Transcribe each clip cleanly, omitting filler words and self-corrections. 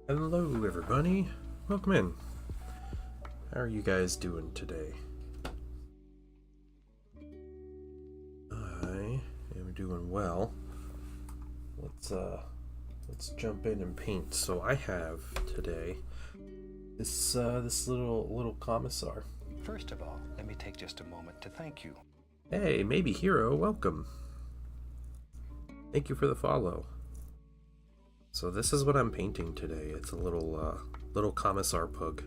Hello everybody, welcome in. How are you guys doing today? I am doing well. Let's jump in and paint. So I have today this little commissar. First of all, let me take just a moment to thank you. Hey, maybe hero, welcome. Thank you for the follow. So this is what I'm painting today. It's a little commissar pug.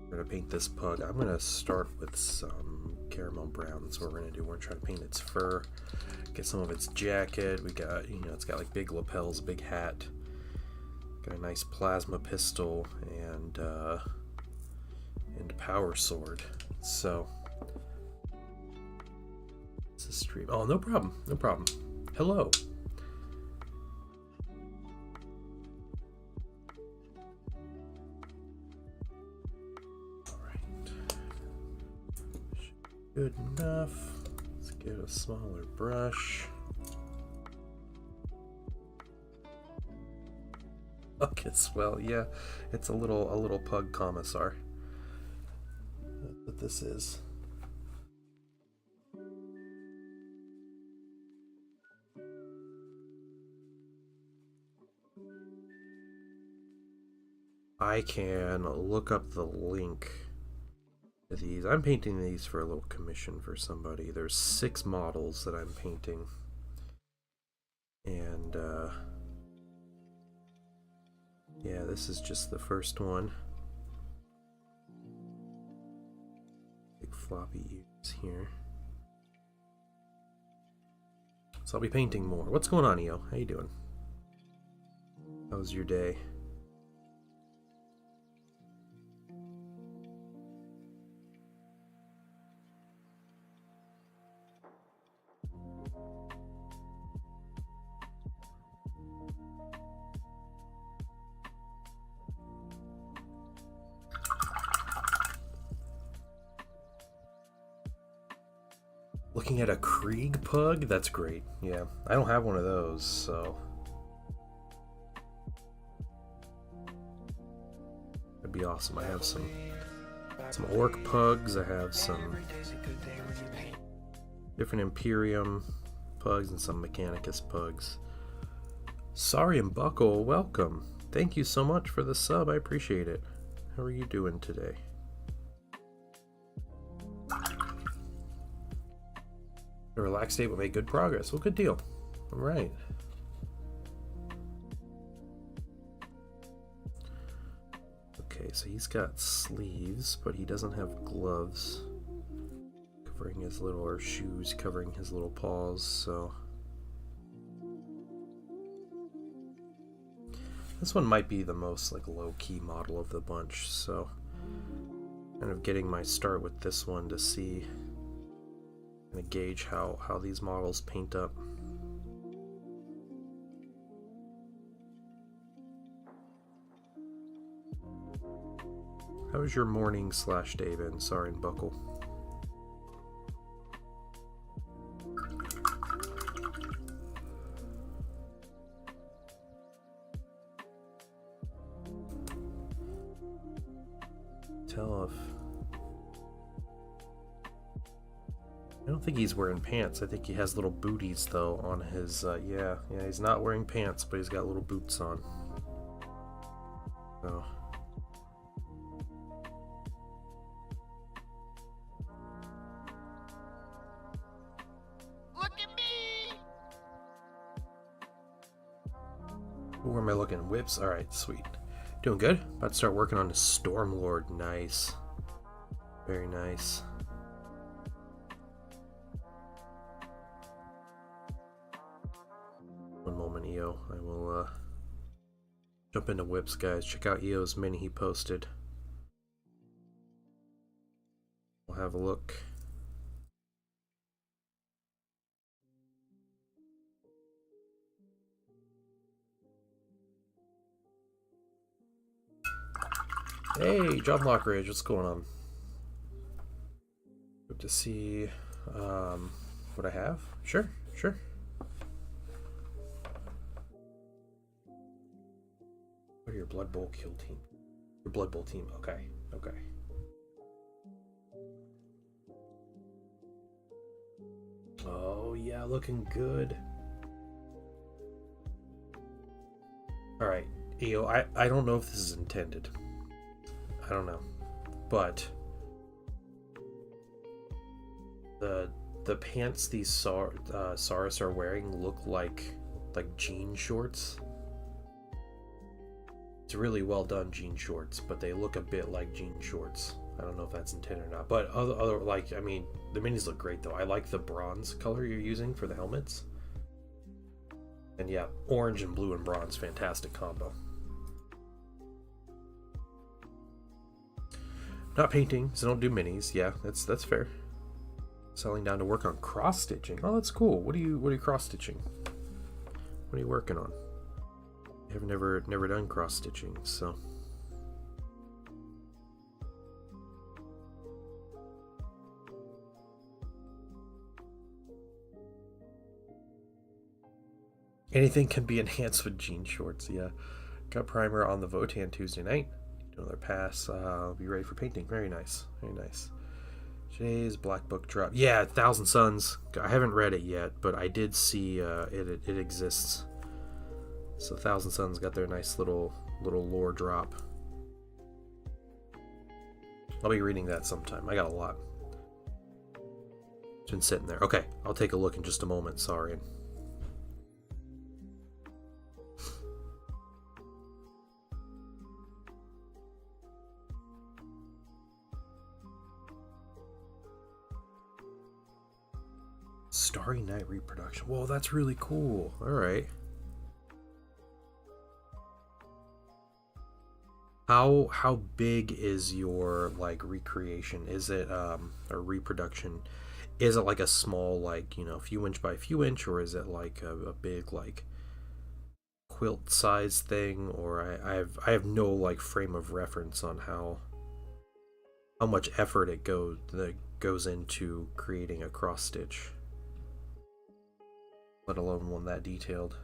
We're gonna paint this pug. I'm gonna start with some caramel brown. That's what we're gonna do. We're gonna try to paint its fur, get some of its jacket. We got, it's got like big lapels, big hat. Got a nice plasma pistol and power sword. So it's a stream. Oh, no problem, no problem. Hello. Good enough. Let's get a smaller brush. Okay, well, yeah, it's a little pug commissar. That's what this is. I can look up the link. These. I'm painting these for a little commission for somebody. There's 6 models that I'm painting. And yeah, this is just the first one. Big floppy ears here. So I'll be painting more. What's going on, EO? How you doing? How was your day? Looking at a Krieg pug? That's great. Yeah, I don't have one of those, so that'd be awesome. I have some orc pugs. I have some different Imperium pugs and some Mechanicus pugs. Sorry and Buckle, welcome. Thank you so much for the sub. I appreciate it. How are you doing today? A relaxed state will make good progress. Well, good deal. All right. Okay, so he's got sleeves, but he doesn't have gloves covering his little, or shoes covering his little paws, so this one might be the most like low-key model of the bunch, so kind of getting my start with this one to see and gauge how these models paint up. How was your morning / day been? Sorry and Buckle. Tell if I don't think he's wearing pants. I think he has little booties though on his yeah, he's not wearing pants, but he's got little boots on. So look at me. where am I looking? Whips? Alright, sweet. Doing good. About to start working on the Stormlord. Nice. Very nice. One moment, EO. I will jump into whips, guys. Check out EO's mini he posted. We'll have a look. Hey, Job Lock Ridge, what's going on? Good to see what I have. Sure, sure. your Blood Bowl kill team. Your Blood Bowl team. Okay. Okay. Oh, yeah, looking good. Alright, EO, I don't know if this is intended. I don't know. But the pants these Saurus are wearing look like jean shorts. It's really well done jean shorts, but they look a bit like jean shorts. I don't know if that's intended or not. But other like, I mean, the minis look great though. I like the bronze color you're using for the helmets. And yeah, orange and blue and bronze, fantastic combo. Not painting, so don't do minis. Yeah, that's fair. Selling down to work on cross stitching. Oh, that's cool. What are you cross stitching? What are you working on? I've never done cross stitching, so. Anything can be enhanced with jean shorts, yeah. Got primer on the Votan Tuesday night. Another pass. I'll be ready for painting. Very nice. Very nice. Today's Black Book drop. Yeah, Thousand Suns. I haven't read it yet, but I did see it exists. So Thousand Suns got their nice little lore drop. I'll be reading that sometime. I got a lot. It's been sitting there. Okay, I'll take a look in just a moment. Sorry. Starry Night reproduction. Whoa, that's really cool. All right. How big is your like recreation? Is it a reproduction? Is it like a small, like, you know, few inch by few inch, or is it like a big like quilt size thing? Or I have no like frame of reference on how much effort it goes into creating a cross stitch, let alone one that detailed.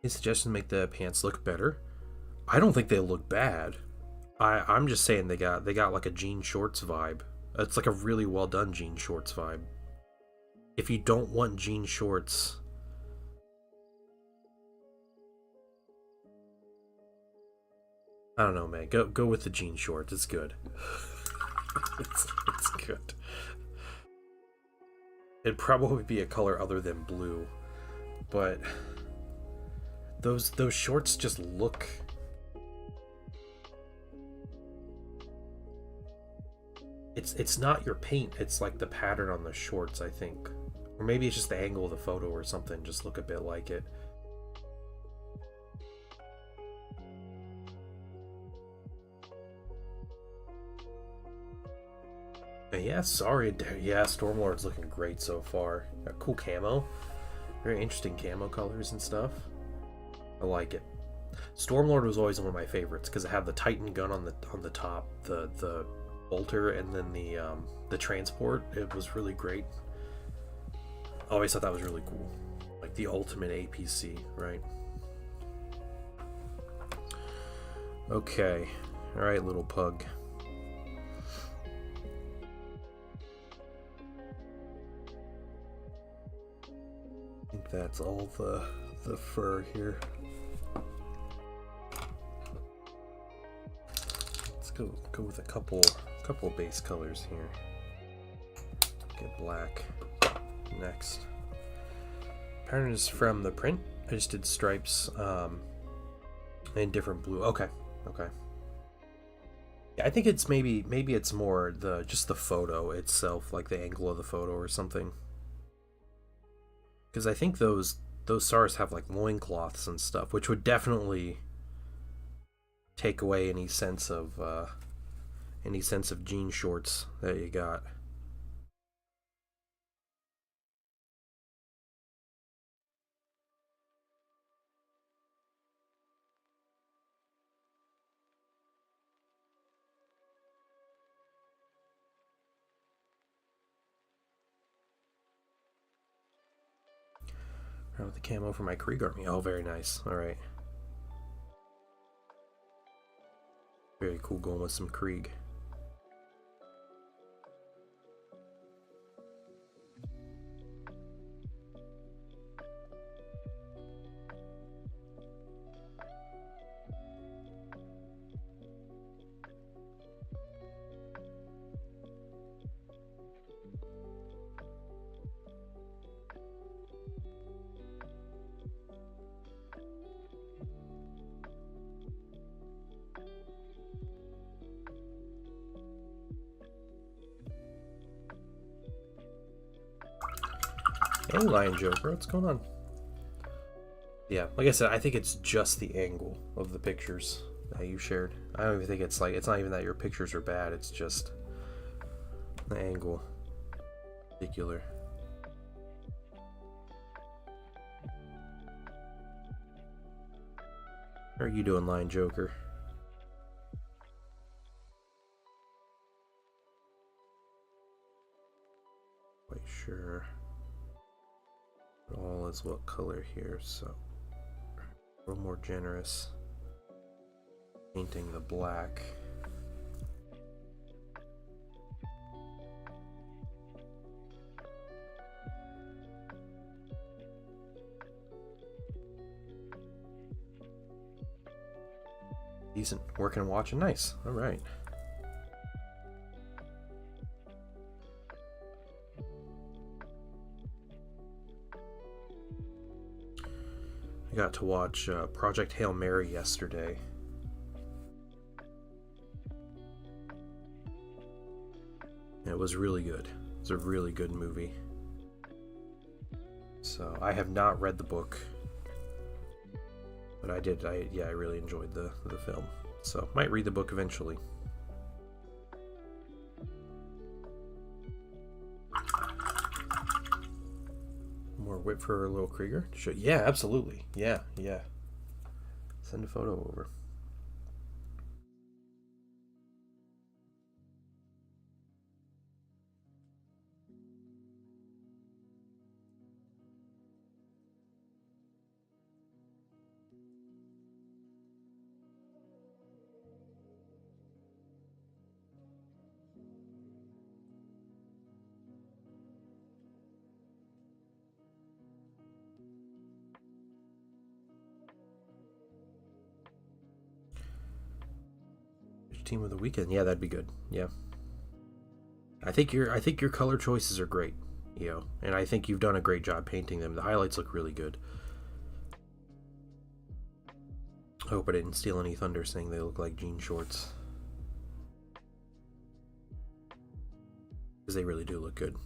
His suggestion to make the pants look better. I don't think they look bad. I'm just saying they got like a jean shorts vibe. It's like a really well done jean shorts vibe. If you don't want jean shorts, I don't know, man. Go with the jean shorts. It's good. it's good. It'd probably be a color other than blue, but those shorts just look. It's not your paint. It's like the pattern on the shorts, I think, or maybe it's just the angle of the photo or something. Just look a bit like it. Yeah, sorry. Yeah, Stormlord's looking great so far. Got cool camo. Very interesting camo colors and stuff. I like it. Stormlord was always one of my favorites because it had the Titan gun on the top, the bolter, and then the transport. It was really great. I always thought that was really cool. Like the ultimate APC, right? Okay. Alright, little pug. I think that's all the fur here. Let's go with a couple base colors here. Get black next. Pattern is from the print. I just did stripes and different blue. Okay. Yeah, I think it's maybe it's more just the photo itself, like the angle of the photo or something. Because I think those SARS have like loincloths and stuff, which would definitely take away any sense of jean shorts that you got. Oh, the camo for my Krieg army. Oh, very nice. Alright. Very cool going with some Krieg. Hey, Lion Joker, what's going on? Yeah, like I said, I think it's just the angle of the pictures that you shared. I don't even think it's like, it's not even that your pictures are bad, it's just the angle. Particular. How are you doing, Lion Joker? Quite sure. All is what color here, so a little more generous. Painting the black. Decent. Working and watching. Nice. All right. I got to watch Project Hail Mary yesterday. And it was really good. It's a really good movie. So I have not read the book, but I did. I really enjoyed the film. So might read the book eventually. More whip for a little Krieger? Sure. Yeah, absolutely. Yeah. Send a photo over. Team of the weekend. Yeah, that'd be good. Yeah. I think your color choices are great, and I think you've done a great job painting them. The highlights look really good. I hope I didn't steal any thunder saying they look like jean shorts. Because they really do look good.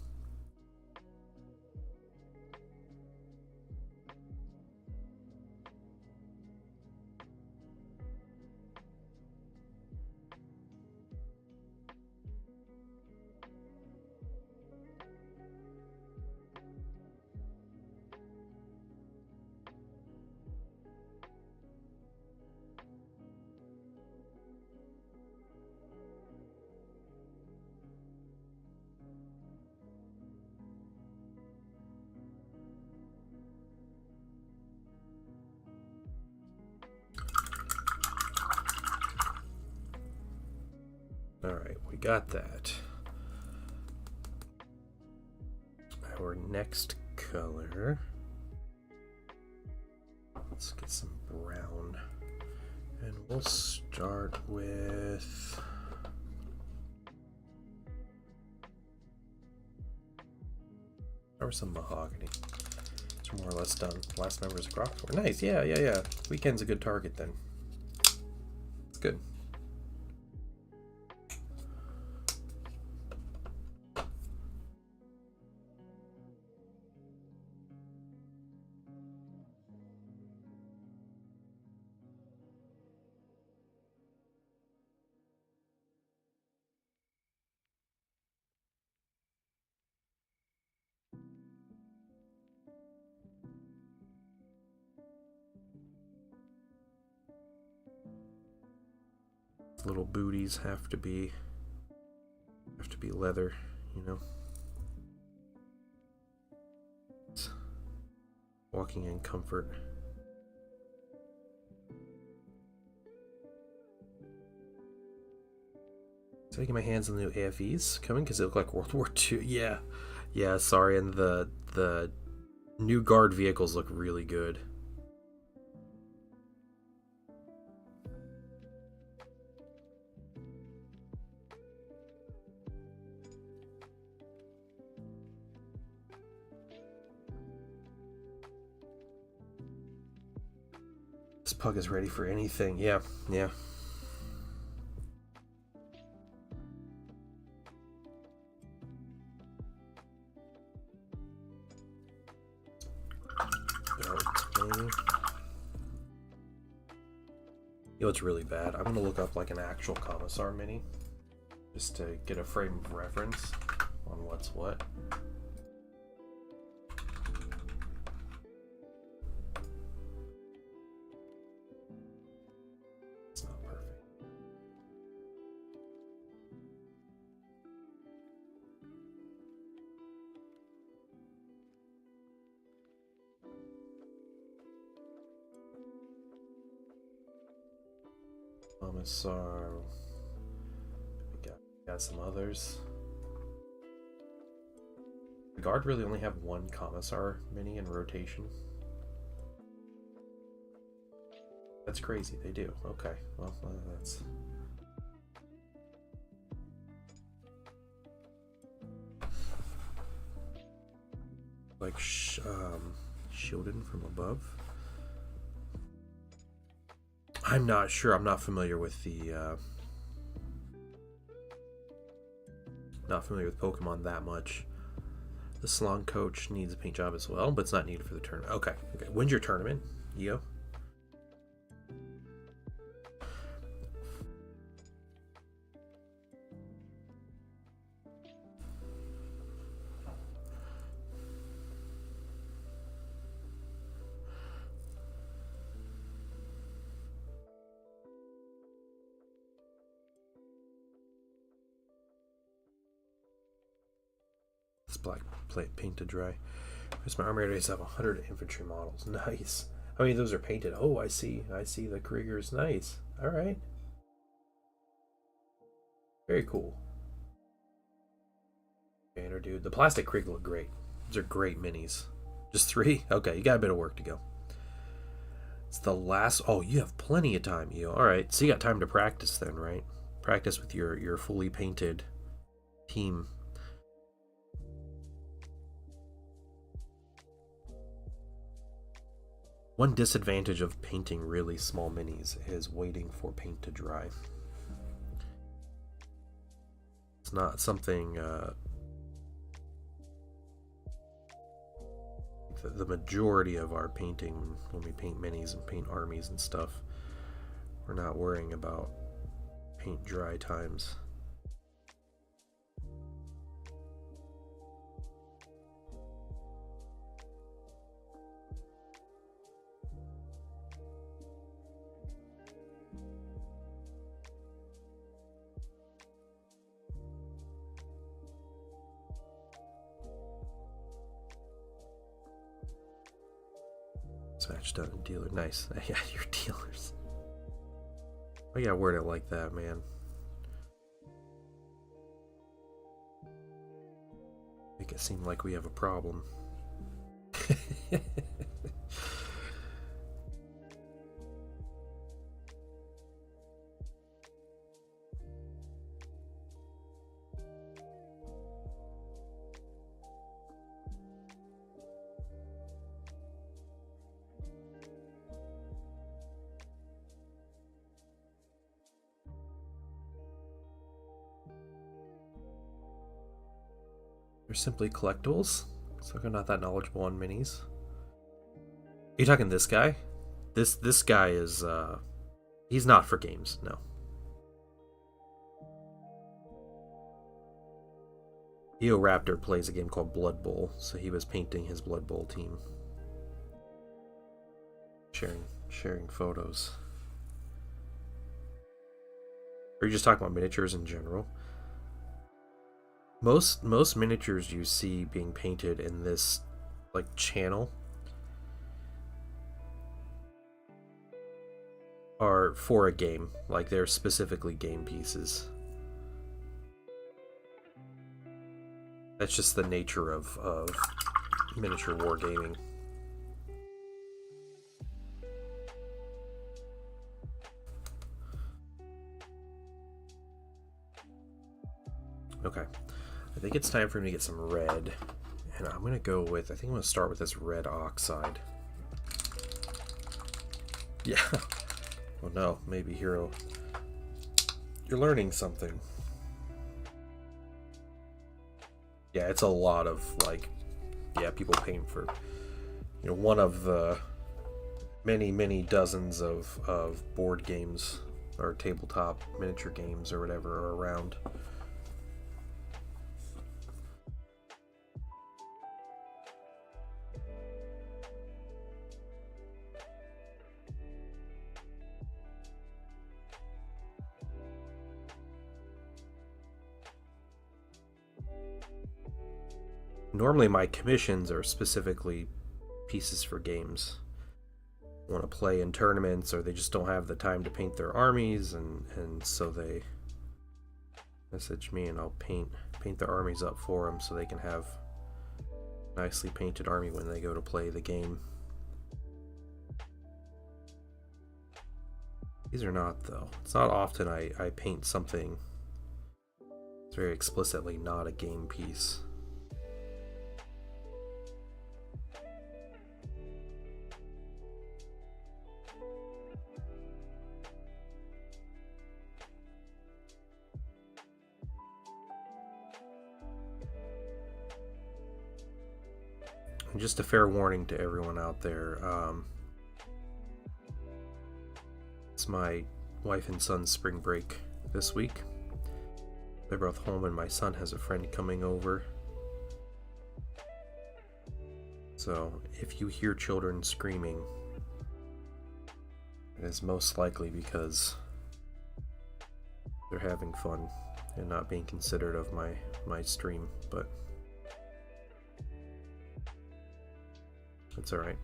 Alright, we got that. Our next color. Let's get some brown. And we'll start with... or some mahogany. It's more or less done. Last members of Crockford. Nice, yeah. Weekend's a good target then. It's good. Little booties have to be leather, walking in comfort. So I get my hands on the new AFEs coming because they look like World War II. Yeah, yeah. Sorry, and the new guard vehicles look really good. This pug is ready for anything. Yeah, yeah. You know what's really bad? I'm gonna look up like an actual Commissar mini just to get a frame of reference on what's what. It's not perfect. Commissar. We got some others. The Guard really only have one Commissar mini in rotation. That's crazy. They do. Okay. Well, that's. Like shielded from above. I'm not sure. I'm not familiar with the. Not familiar with Pokemon that much. The Salon Coach needs a paint job as well, but it's not needed for the tournament. Okay. Okay. When's your tournament? You go. Black plate paint to dry. Because my army race have 100 infantry models. Nice. How many of those are painted? Oh, I see. I see the Kriegers. Nice. All right. Very cool. Banner dude. The plastic Krieg look great. These are great minis. Just 3? Okay, you got a bit of work to go. It's the last. Oh, you have plenty of time, you. All right. So you got time to practice then, right? Practice with your fully painted team. One disadvantage of painting really small minis is waiting for paint to dry. It's not something the majority of our painting, when we paint minis and paint armies and stuff, we're not worrying about paint dry times. Matched out in dealer. Nice. Yeah, your dealers. I gotta word it like that, man. Make it seem like we have a problem. They're simply collectibles, so they're not that knowledgeable on minis. Are you talking this guy? This guy is he's not for games, no. Eoraptor plays a game called Blood Bowl, so he was painting his Blood Bowl team. Sharing photos. Are you just talking about miniatures in general? Most miniatures you see being painted in this like channel, are for a game. Like, they're specifically game pieces. That's just the nature of miniature wargaming. Okay, I think it's time for me to get some red, and I'm gonna go with, I think I'm gonna start with this red oxide. Yeah. Oh no, maybe Hero, you're learning something. Yeah, it's a lot of, like, yeah, people paying for, you know, one of the many dozens of board games or tabletop miniature games or whatever are around. Normally my commissions are specifically pieces for games. Want to play in tournaments, or they just don't have the time to paint their armies, and so they message me and I'll paint their armies up for them so they can have a nicely painted army when they go to play the game. These are not, though. It's not often I paint something that's very explicitly not a game piece. And just a fair warning to everyone out there, it's my wife and son's spring break this week. They're both home and my son has a friend coming over. So if you hear children screaming, it is most likely because they're having fun and not being considerate of my stream, but it's alright.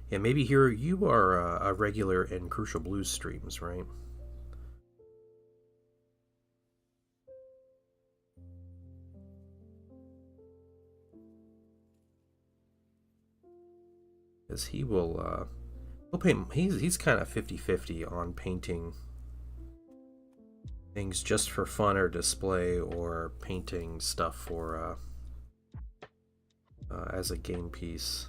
Yeah, maybe here you are a regular in Crucial Blues streams, right? Because he'll paint, he's kind of 50-50 on painting things just for fun or display, or painting stuff for as a game piece.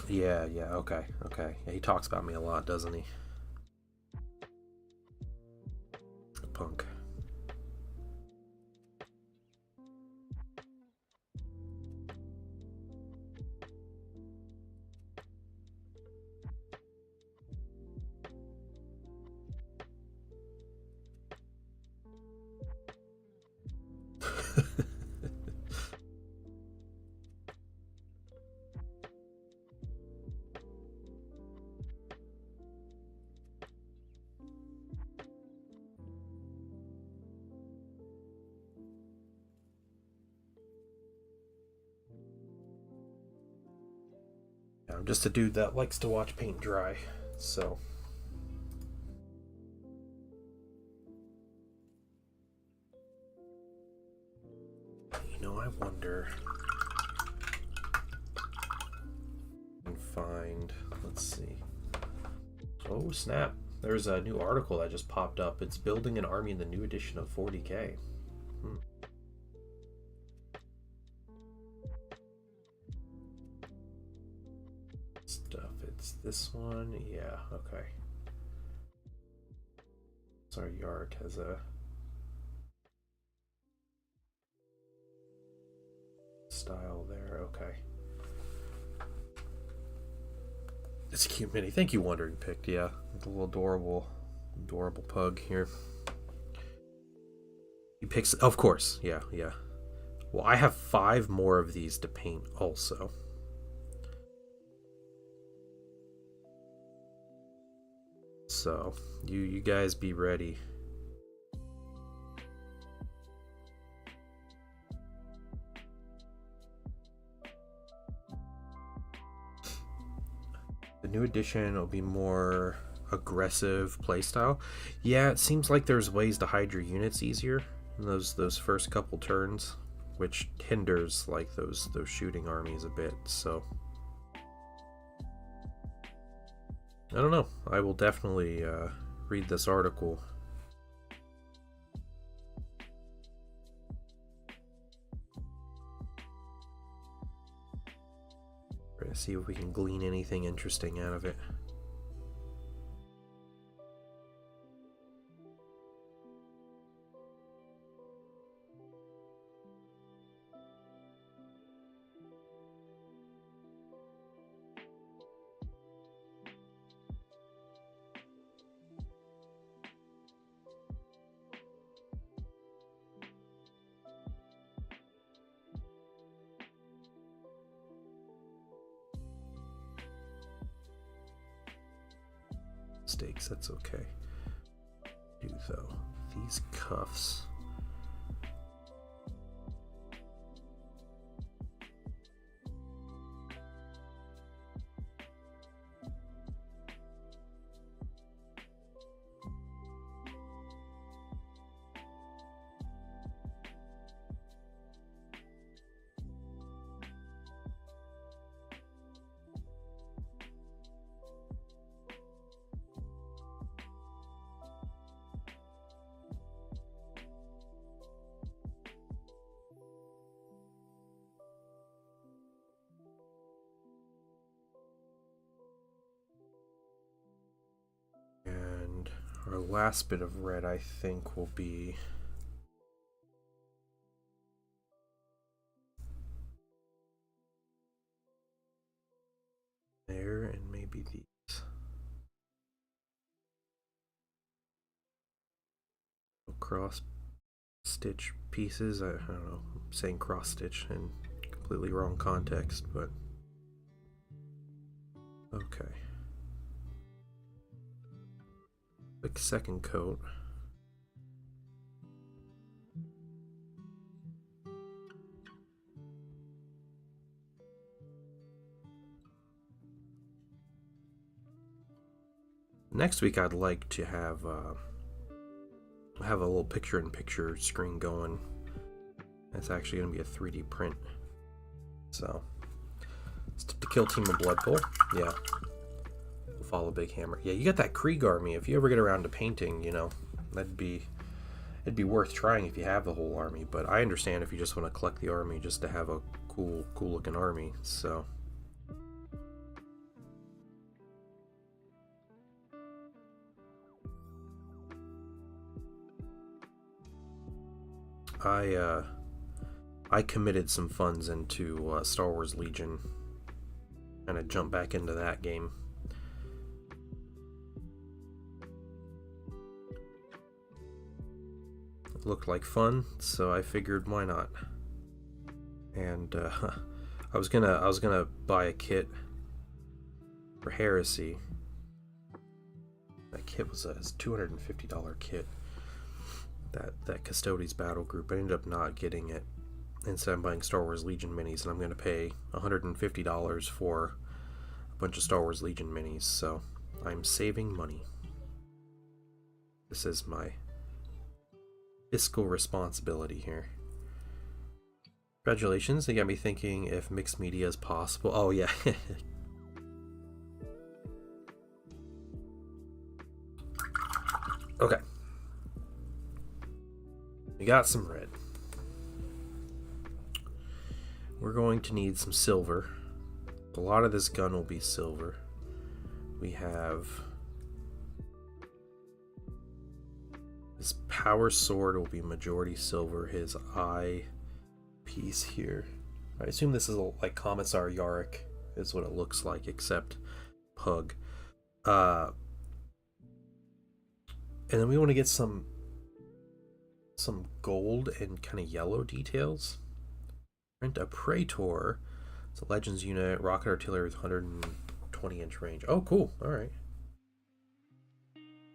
Yeah, okay. Yeah, he talks about me a lot, doesn't he? Punk. I'm just a dude that likes to watch paint dry, so. You know, I wonder. And find. Let's see. Oh snap! There's a new article that just popped up. It's building an army in the new edition of 40K. Stuff. It's this one. Yeah. Okay. Sorry, Yark has a style there. Okay. It's a cute mini. Thank you, Wandering Picked. Yeah, the little adorable pug here. He picks, of course. Yeah. Well, I have 5 more of these to paint also. So, you guys be ready. The new edition will be more aggressive playstyle. Yeah, it seems like there's ways to hide your units easier in those first couple turns, which hinders like those shooting armies a bit. So I don't know. I will definitely read this article. We're gonna see if we can glean anything interesting out of it. Mistakes, that's okay. Do though these cuffs. And our last bit of red, I think, will be there, and maybe these. Cross stitch pieces. I don't know, I'm saying cross stitch in completely wrong context, but okay. Quick second coat. Next week I'd like to have a little picture-in-picture screen going. That's actually going to be a 3D print. So, to kill Team of Blood Bowl. Yeah. Follow Big Hammer. Yeah, you got that Krieg army. If you ever get around to painting, you know, it'd be worth trying if you have the whole army. But I understand if you just want to collect the army just to have a cool looking army. So. I committed some funds into Star Wars Legion, and I jumped back into that game. It looked like fun, so I figured why not. And I was gonna buy a kit for Heresy. That kit was a $250 kit. That Custodes battle group. I ended up not getting it. Instead, I'm buying Star Wars Legion minis, and I'm going to pay $150 for a bunch of Star Wars Legion minis. So I'm saving money. This is my fiscal responsibility here. Congratulations! They got me thinking if mixed media is possible. Oh yeah. Okay. We got some red. We're going to need some silver. A lot of this gun will be silver. We have this power sword will be majority silver. His eye piece here. I assume this is like Commissar Yarick is what it looks like, except pug. And then we want to get some gold and kind of yellow details Print a Praetor. It's a Legends unit, rocket artillery with 120-inch range. Oh, cool. Alright.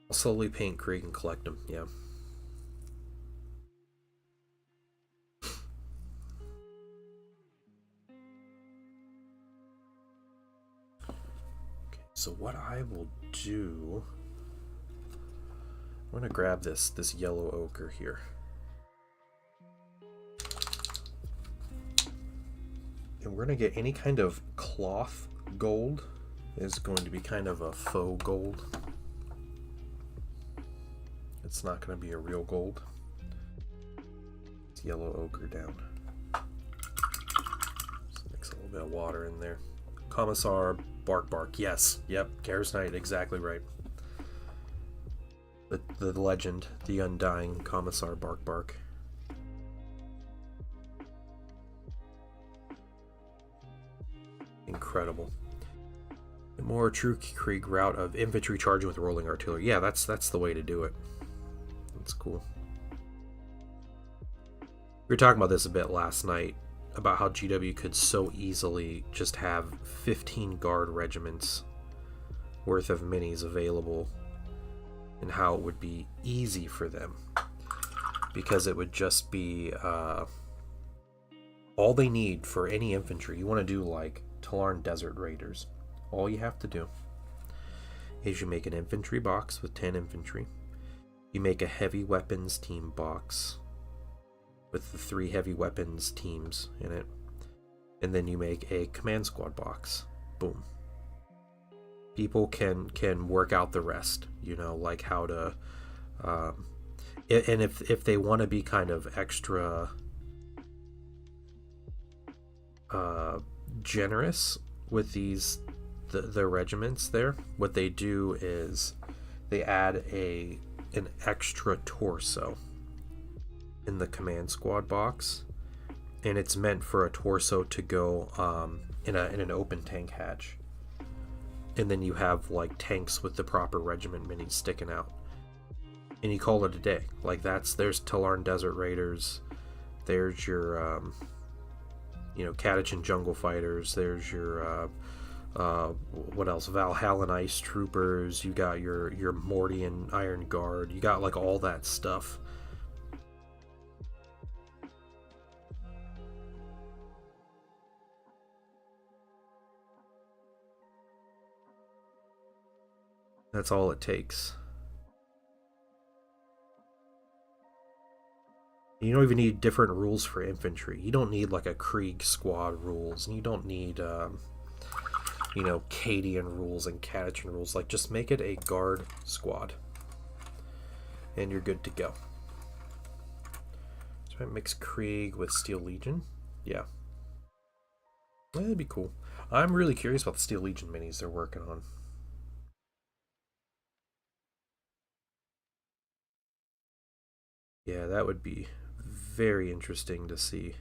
I'll slowly paint Krieg and collect them, yeah. Okay, so what I will do... I'm going to grab this yellow ochre here. And we're going to get any kind of cloth gold is going to be kind of a faux gold. It's not going to be a real gold. It's yellow ochre down. Just mix a little bit of water in there. Commissar, bark. Yes. Yep. Garrus Knight. Exactly right. The legend. The undying Commissar bark. Incredible. A more true Krieg route of infantry charging with rolling artillery. Yeah, that's the way to do it. That's cool. We were talking about this a bit last night, about how GW could so easily just have 15 guard regiments worth of minis available, and how it would be easy for them, because it would just be all they need for any infantry. You want to do like Talarn Desert Raiders. All you have to do is you make an infantry box with 10 infantry. You make a heavy weapons team box with the 3 heavy weapons teams in it. And then you make a command squad box. Boom. People can work out the rest, you know, like how to and if they want to be kind of extra generous with the regiments there, what they do is they add an extra torso in the command squad box, and it's meant for a torso to go in an open tank hatch, and then you have like tanks with the proper regiment minis sticking out, and you call it a day. Like there's Talarn Desert Raiders, there's your Catachan Jungle Fighters, there's your what else? Valhallan Ice Troopers, you got your Mordian Iron Guard, you got like all that stuff. That's all it takes. You don't even need different rules for infantry. You don't need like a Krieg squad rules, and you don't need Cadian rules and Catachan rules. Like, just make it a guard squad, and you're good to go. So I mix Krieg with Steel Legion. Yeah. That'd be cool. I'm really curious about the Steel Legion minis they're working on. Yeah, that would be very interesting to see.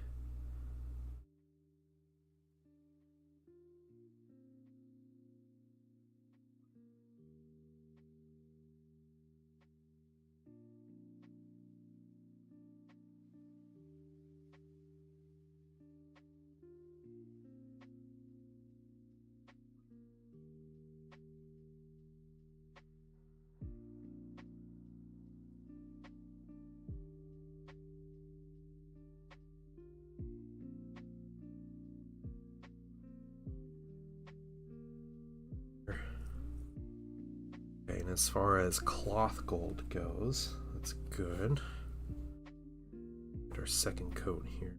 Okay, and as far as cloth gold goes, that's good. Get our second coat here.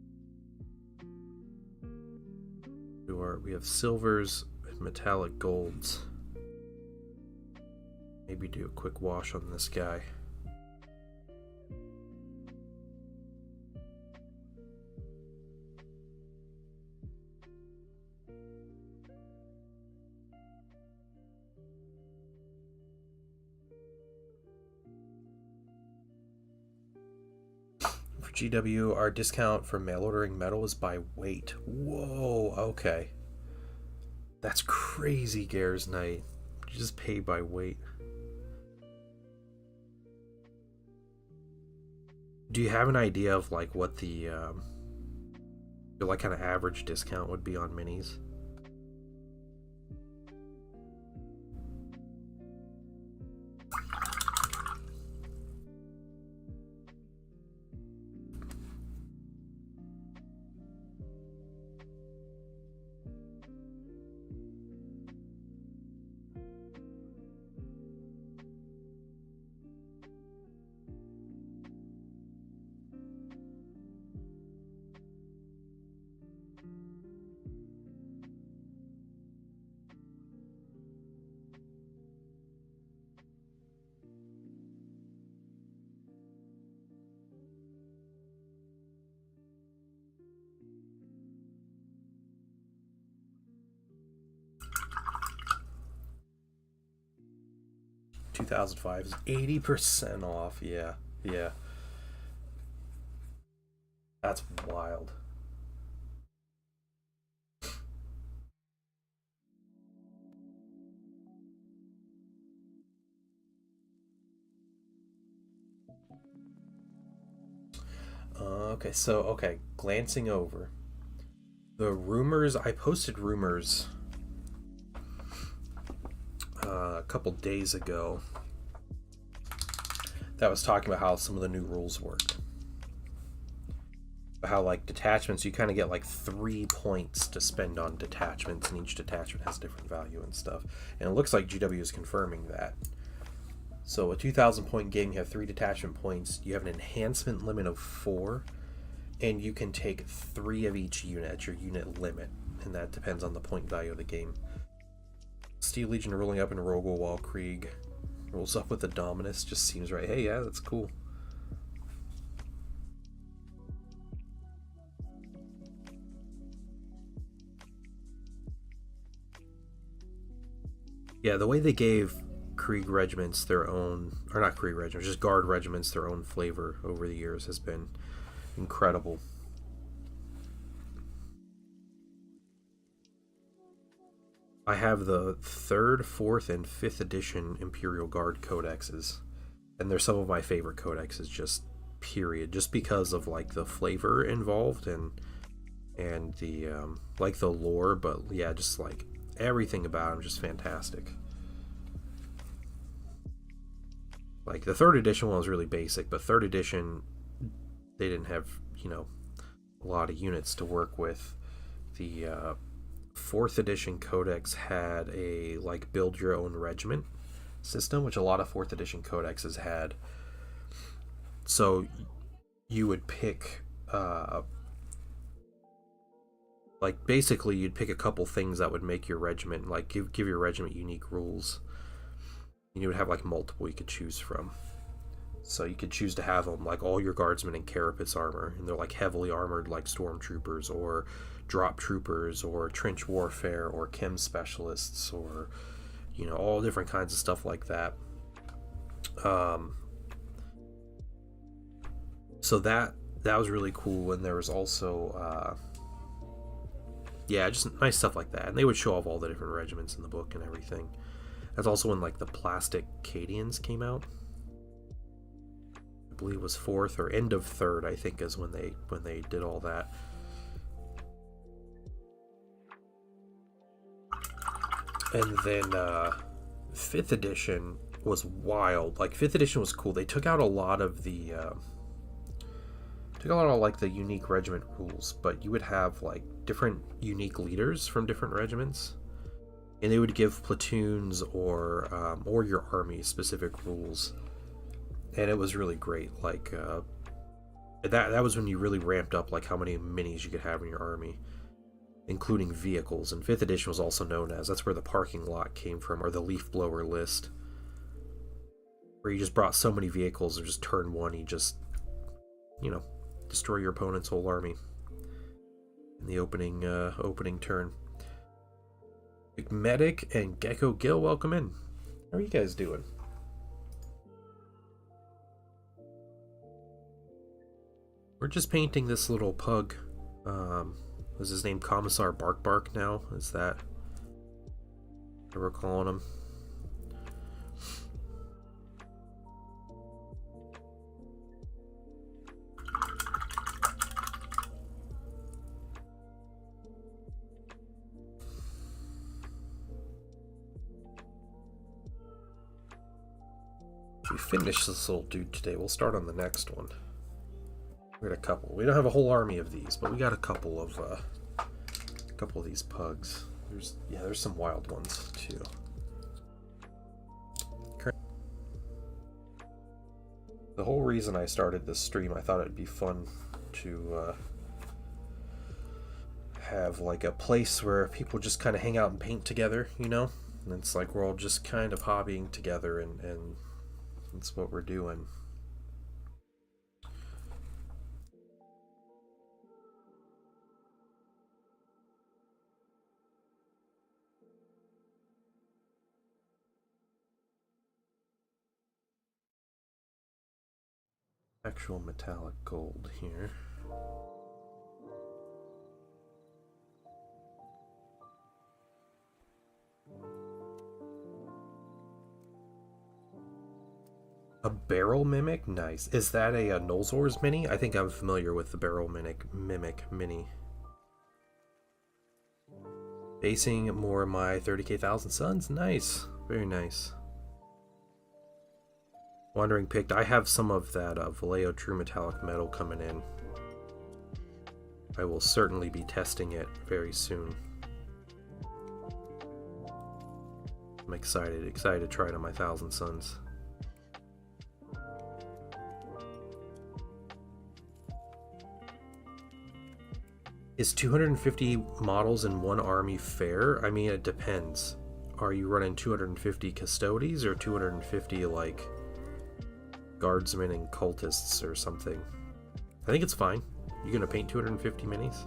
We have silvers and metallic golds. Maybe do a quick wash on this guy. GW, our discount for mail ordering metal is by weight. Whoa, okay. That's crazy, Garrus Knight. You just pay by weight. Do you have an idea of like what the Your like kind of average discount would be on minis. $2005 is 80% off. Yeah, yeah. That's wild. Okay, glancing over the rumors, I posted rumors a couple days ago that was talking about how some of the new rules work. How like detachments, you kind of get like 3 points to spend on detachments, and each detachment has different value and stuff. And it looks like GW is confirming that. So a 2,000 point game, you have 3 detachment points. You have an enhancement limit of 4, and you can take 3 of each unit at your unit limit, and that depends on the point value of the game. Steel Legion rolling up in Rogel while Krieg rolls up with the Dominus just seems right. Hey, yeah, that's cool. Yeah, the way they gave Krieg regiments their own, or not Krieg regiments, just Guard regiments their own flavor over the years has been incredible. I have the 3rd, 4th, and 5th edition Imperial Guard codexes, and they're some of my favorite codexes, just period, just because of like the flavor involved and the like the lore, but yeah, just like everything about them just fantastic. Like the 3rd edition one was really basic, but 3rd edition they didn't have, you know, a lot of units to work with. The 4th edition codex had a like build your own regiment system, which a lot of 4th edition codexes had. So you would pick like basically you'd pick a couple things that would make your regiment, like give your regiment unique rules. And you would have like multiple you could choose from. So you could choose to have them like all your guardsmen in carapace armor, and they're like heavily armored like stormtroopers or drop troopers or trench warfare or chem specialists, or you know, all different kinds of stuff like that. So that was really cool. And there was also yeah, just nice stuff like that. And they would show off all the different regiments in the book and everything. That's also when like the plastic Cadians came out. I believe it was 4th or end of 3rd, I think, is when they did all that. And then 5th edition was wild. Like 5th edition was cool. They took out a lot of the like the unique regiment rules, but you would have like different unique leaders from different regiments, and they would give platoons or your army specific rules, and it was really great. Like that was when you really ramped up like how many minis you could have in your army, including vehicles. And 5th edition was also known as, that's where the parking lot came from, or the leaf blower list, where you just brought so many vehicles and just turn one, you just, you know, destroy your opponent's whole army in the opening turn. Medic and Gecko Gill, welcome in. How are you guys doing? We're just painting this little pug. Is his name Commissar Bark Bark now? Is that what we're calling him? we finish this little dude today, we'll start on the next one. We got a couple. We don't have a whole army of these, but we got a couple of these pugs. There's some wild ones too. The whole reason I started this stream, I thought it'd be fun to have like a place where people just kind of hang out and paint together, you know? And it's like we're all just kind of hobbying together, and that's what we're doing. Actual metallic gold here. A barrel mimic? Nice. Is that a Nolzor's mini? I think I'm familiar with the barrel mimic mini. Basing more of my 30k Thousand Suns? Nice. Very nice. Wandering Picked. I have some of that Vallejo True Metallic Metal coming in. I will certainly be testing it very soon. I'm excited to try it on my Thousand Suns. Is 250 models in one army fair? I mean, it depends. Are you running 250 custodies or 250 like guardsmen and cultists or something? I think it's fine. You gonna paint 250 minis?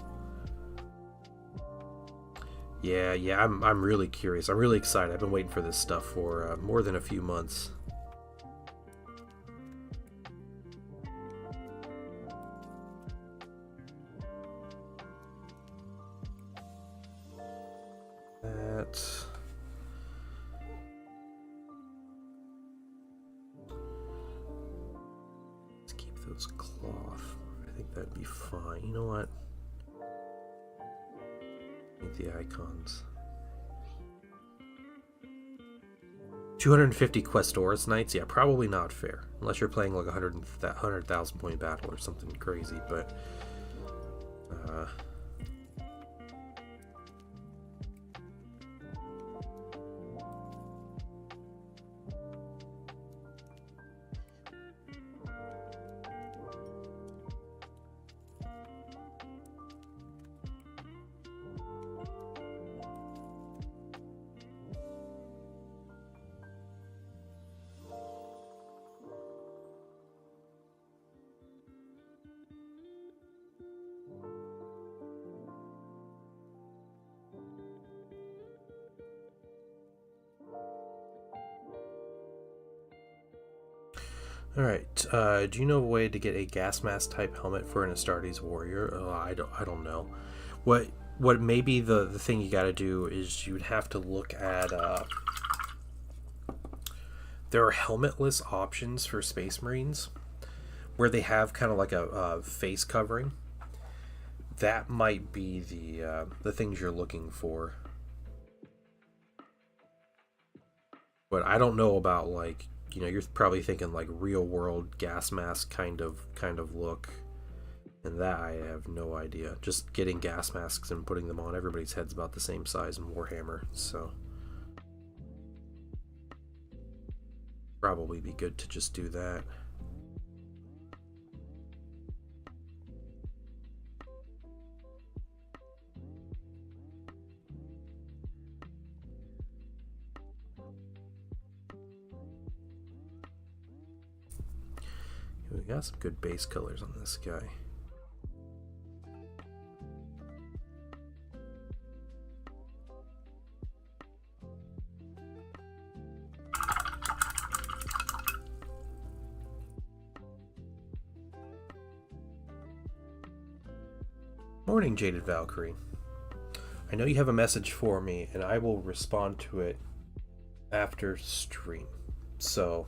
Yeah, I'm really curious. I'm really excited. I've been waiting for this stuff for more than a few months. Let's keep those cloth. I think that'd be fine. You know what? Paint the icons. 250 Questoris Knights? Yeah, probably not fair. Unless you're playing like 100,000 point battle or something crazy, but Alright, do you know a way to get a gas mask type helmet for an Astartes warrior? I don't know. What maybe the thing you gotta do is you'd have to look at there are helmetless options for Space Marines where they have kind of like a face covering. That might be the things you're looking for. But I don't know about like, you know, you're probably thinking like real world gas mask kind of look, and that I have no idea. Just getting gas masks and putting them on, everybody's head's about the same size in Warhammer, so probably be good to just do that. We got some good base colors on this guy. Morning, Jaded Valkyrie. I know you have a message for me, and I will respond to it after stream. So,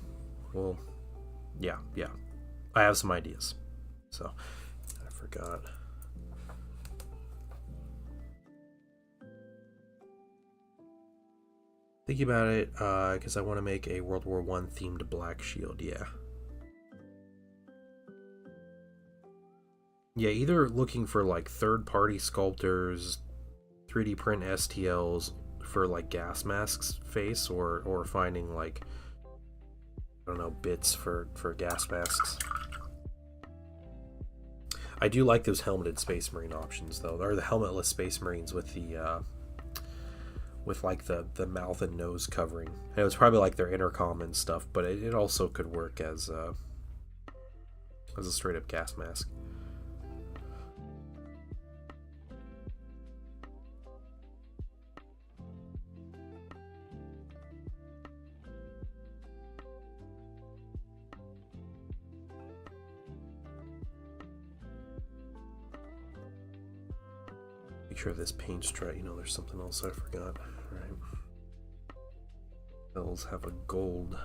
well, yeah. I have some ideas. So, I forgot. Thinking about it, because I want to make a World War I themed black shield, yeah. Yeah, either looking for like third-party sculptors, 3D print STLs for like gas masks face, or finding like, I don't know, bits for gas masks. I do like those helmeted Space Marine options though, or the helmetless Space Marines with the with like the mouth and nose covering. And it was probably like their intercom and stuff, but it also could work as a straight up gas mask. Make sure this paint's dry. You know, there's something else I forgot. All right. Bells have a gold.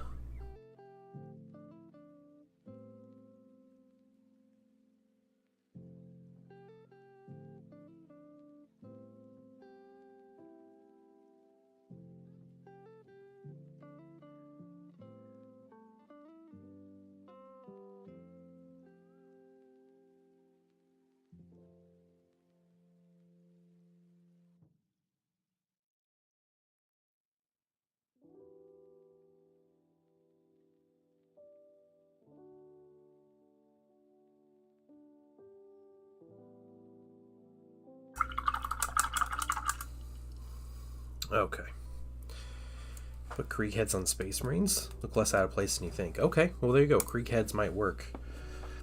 Okay. Put Krieg heads on Space Marines. Look less out of place than you think. Okay, well there you go. Krieg heads might work.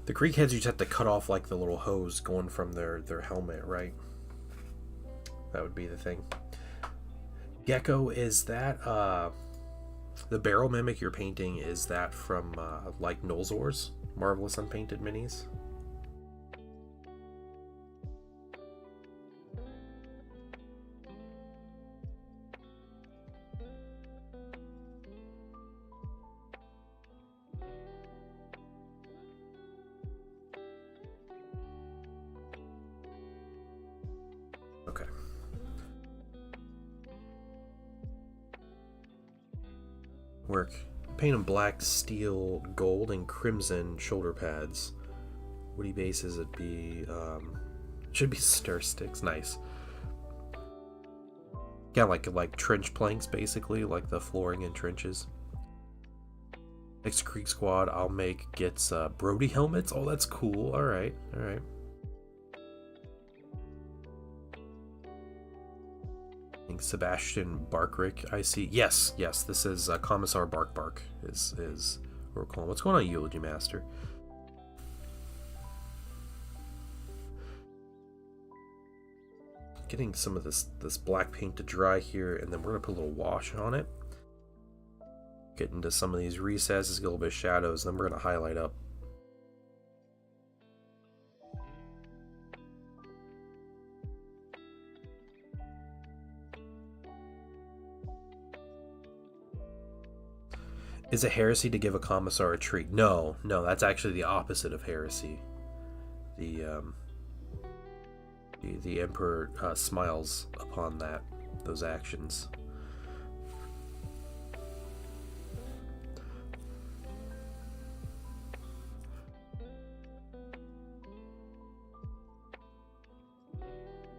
The Krieg heads you just have to cut off like the little hose going from their helmet, right? That would be the thing. Gecko, is that the barrel mimic you're painting, is that from like Nolzor's Marvelous Unpainted Minis? Okay. Work. Paint them black, steel, gold, and crimson shoulder pads. Woody bases, it'd be should be stir sticks. Nice. Yeah, like trench planks basically, like the flooring in trenches. Next Krieg squad, I'll make gets Brody helmets. Oh, that's cool. All right, all right. Sebastian Barkrick, I see. Yes, yes, this is Commissar Bark is what we're calling. What's going on, Eulogy Master? Getting some of this black paint to dry here, and then we're gonna put a little wash on it. Get into some of these recesses, get a little bit of shadows, and then we're gonna highlight up. Is it heresy to give a commissar a treat? No, no, that's actually the opposite of heresy. The emperor smiles upon those actions.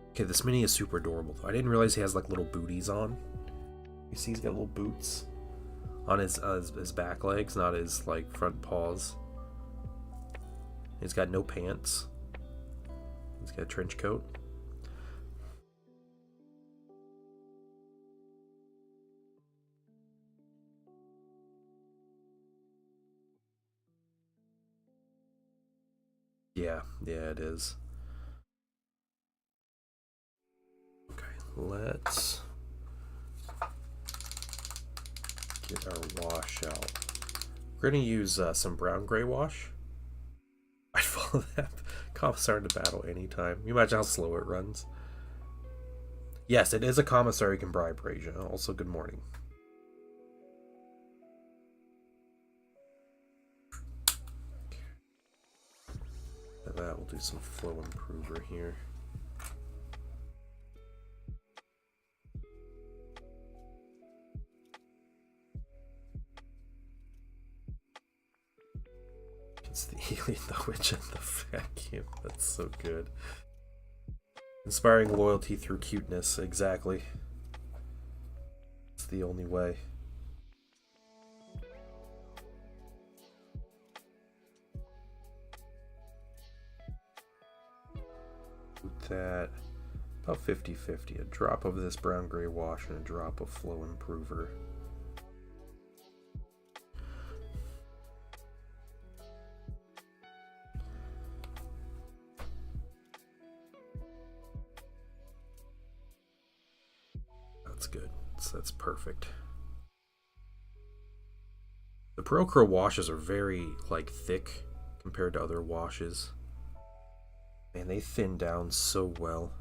Okay, this mini is super adorable. I didn't realize he has like little booties on. You see, he's got little boots on his back legs, not his like front paws. He's got no pants. He's got a trench coat. Yeah, yeah, it is. Okay, let's get our wash out. We're gonna use some brown gray wash. I'd follow that commissar into battle anytime. You imagine how slow it runs. Yes, it is a commissar you can bribe, Raja. Also, good morning. And that we'll do some flow improver here. The Witch and the Vacuum. That's so good. Inspiring loyalty through cuteness. Exactly. It's the only way. That about 50-50. A drop of this brown gray wash and a drop of flow improver. That's good. That's perfect. The Pro-Cro washes are very like thick compared to other washes. And they thin down so well.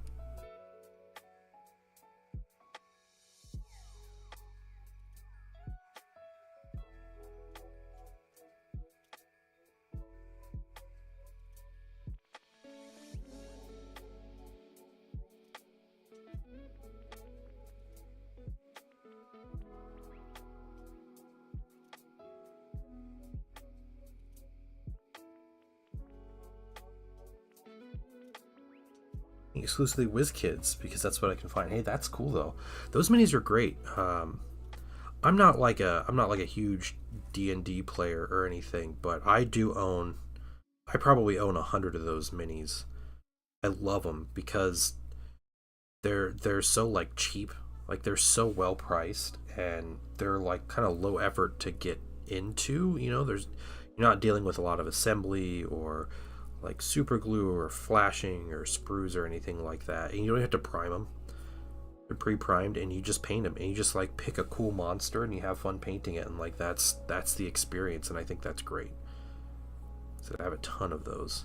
Exclusively WizKids, because that's what I can find. Hey, that's cool though. Those minis are great. I'm not like a huge D&D player or anything, but I probably own 100 of those minis. I love them because they're so like cheap, like they're so well priced, and they're like kind of low effort to get into. You know, you're not dealing with a lot of assembly or like super glue or flashing or sprues or anything like that, and you don't have to prime them. They're pre-primed, and you just paint them, and you just like pick a cool monster and you have fun painting it, and like that's the experience, and I think that's great. So I have a ton of those.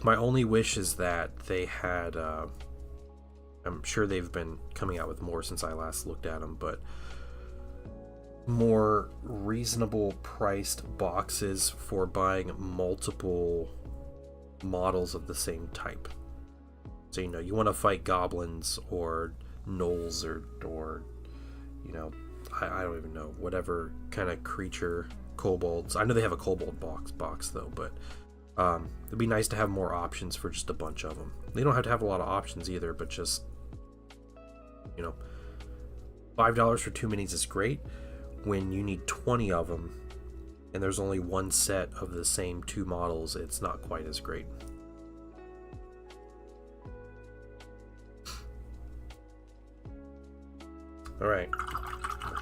My only wish is that they had I'm sure they've been coming out with more since I last looked at them, but more reasonable priced boxes for buying multiple models of the same type. So you know, you want to fight goblins or gnolls or you know, I don't even know, whatever kind of creature, kobolds. I know they have a kobold box though, but it'd be nice to have more options for just a bunch of them. They don't have to have a lot of options either, but just, you know, $5 for 2 minis is great. When you need 20 of them and there's only one set of the same 2 models, it's not quite as great. Alright,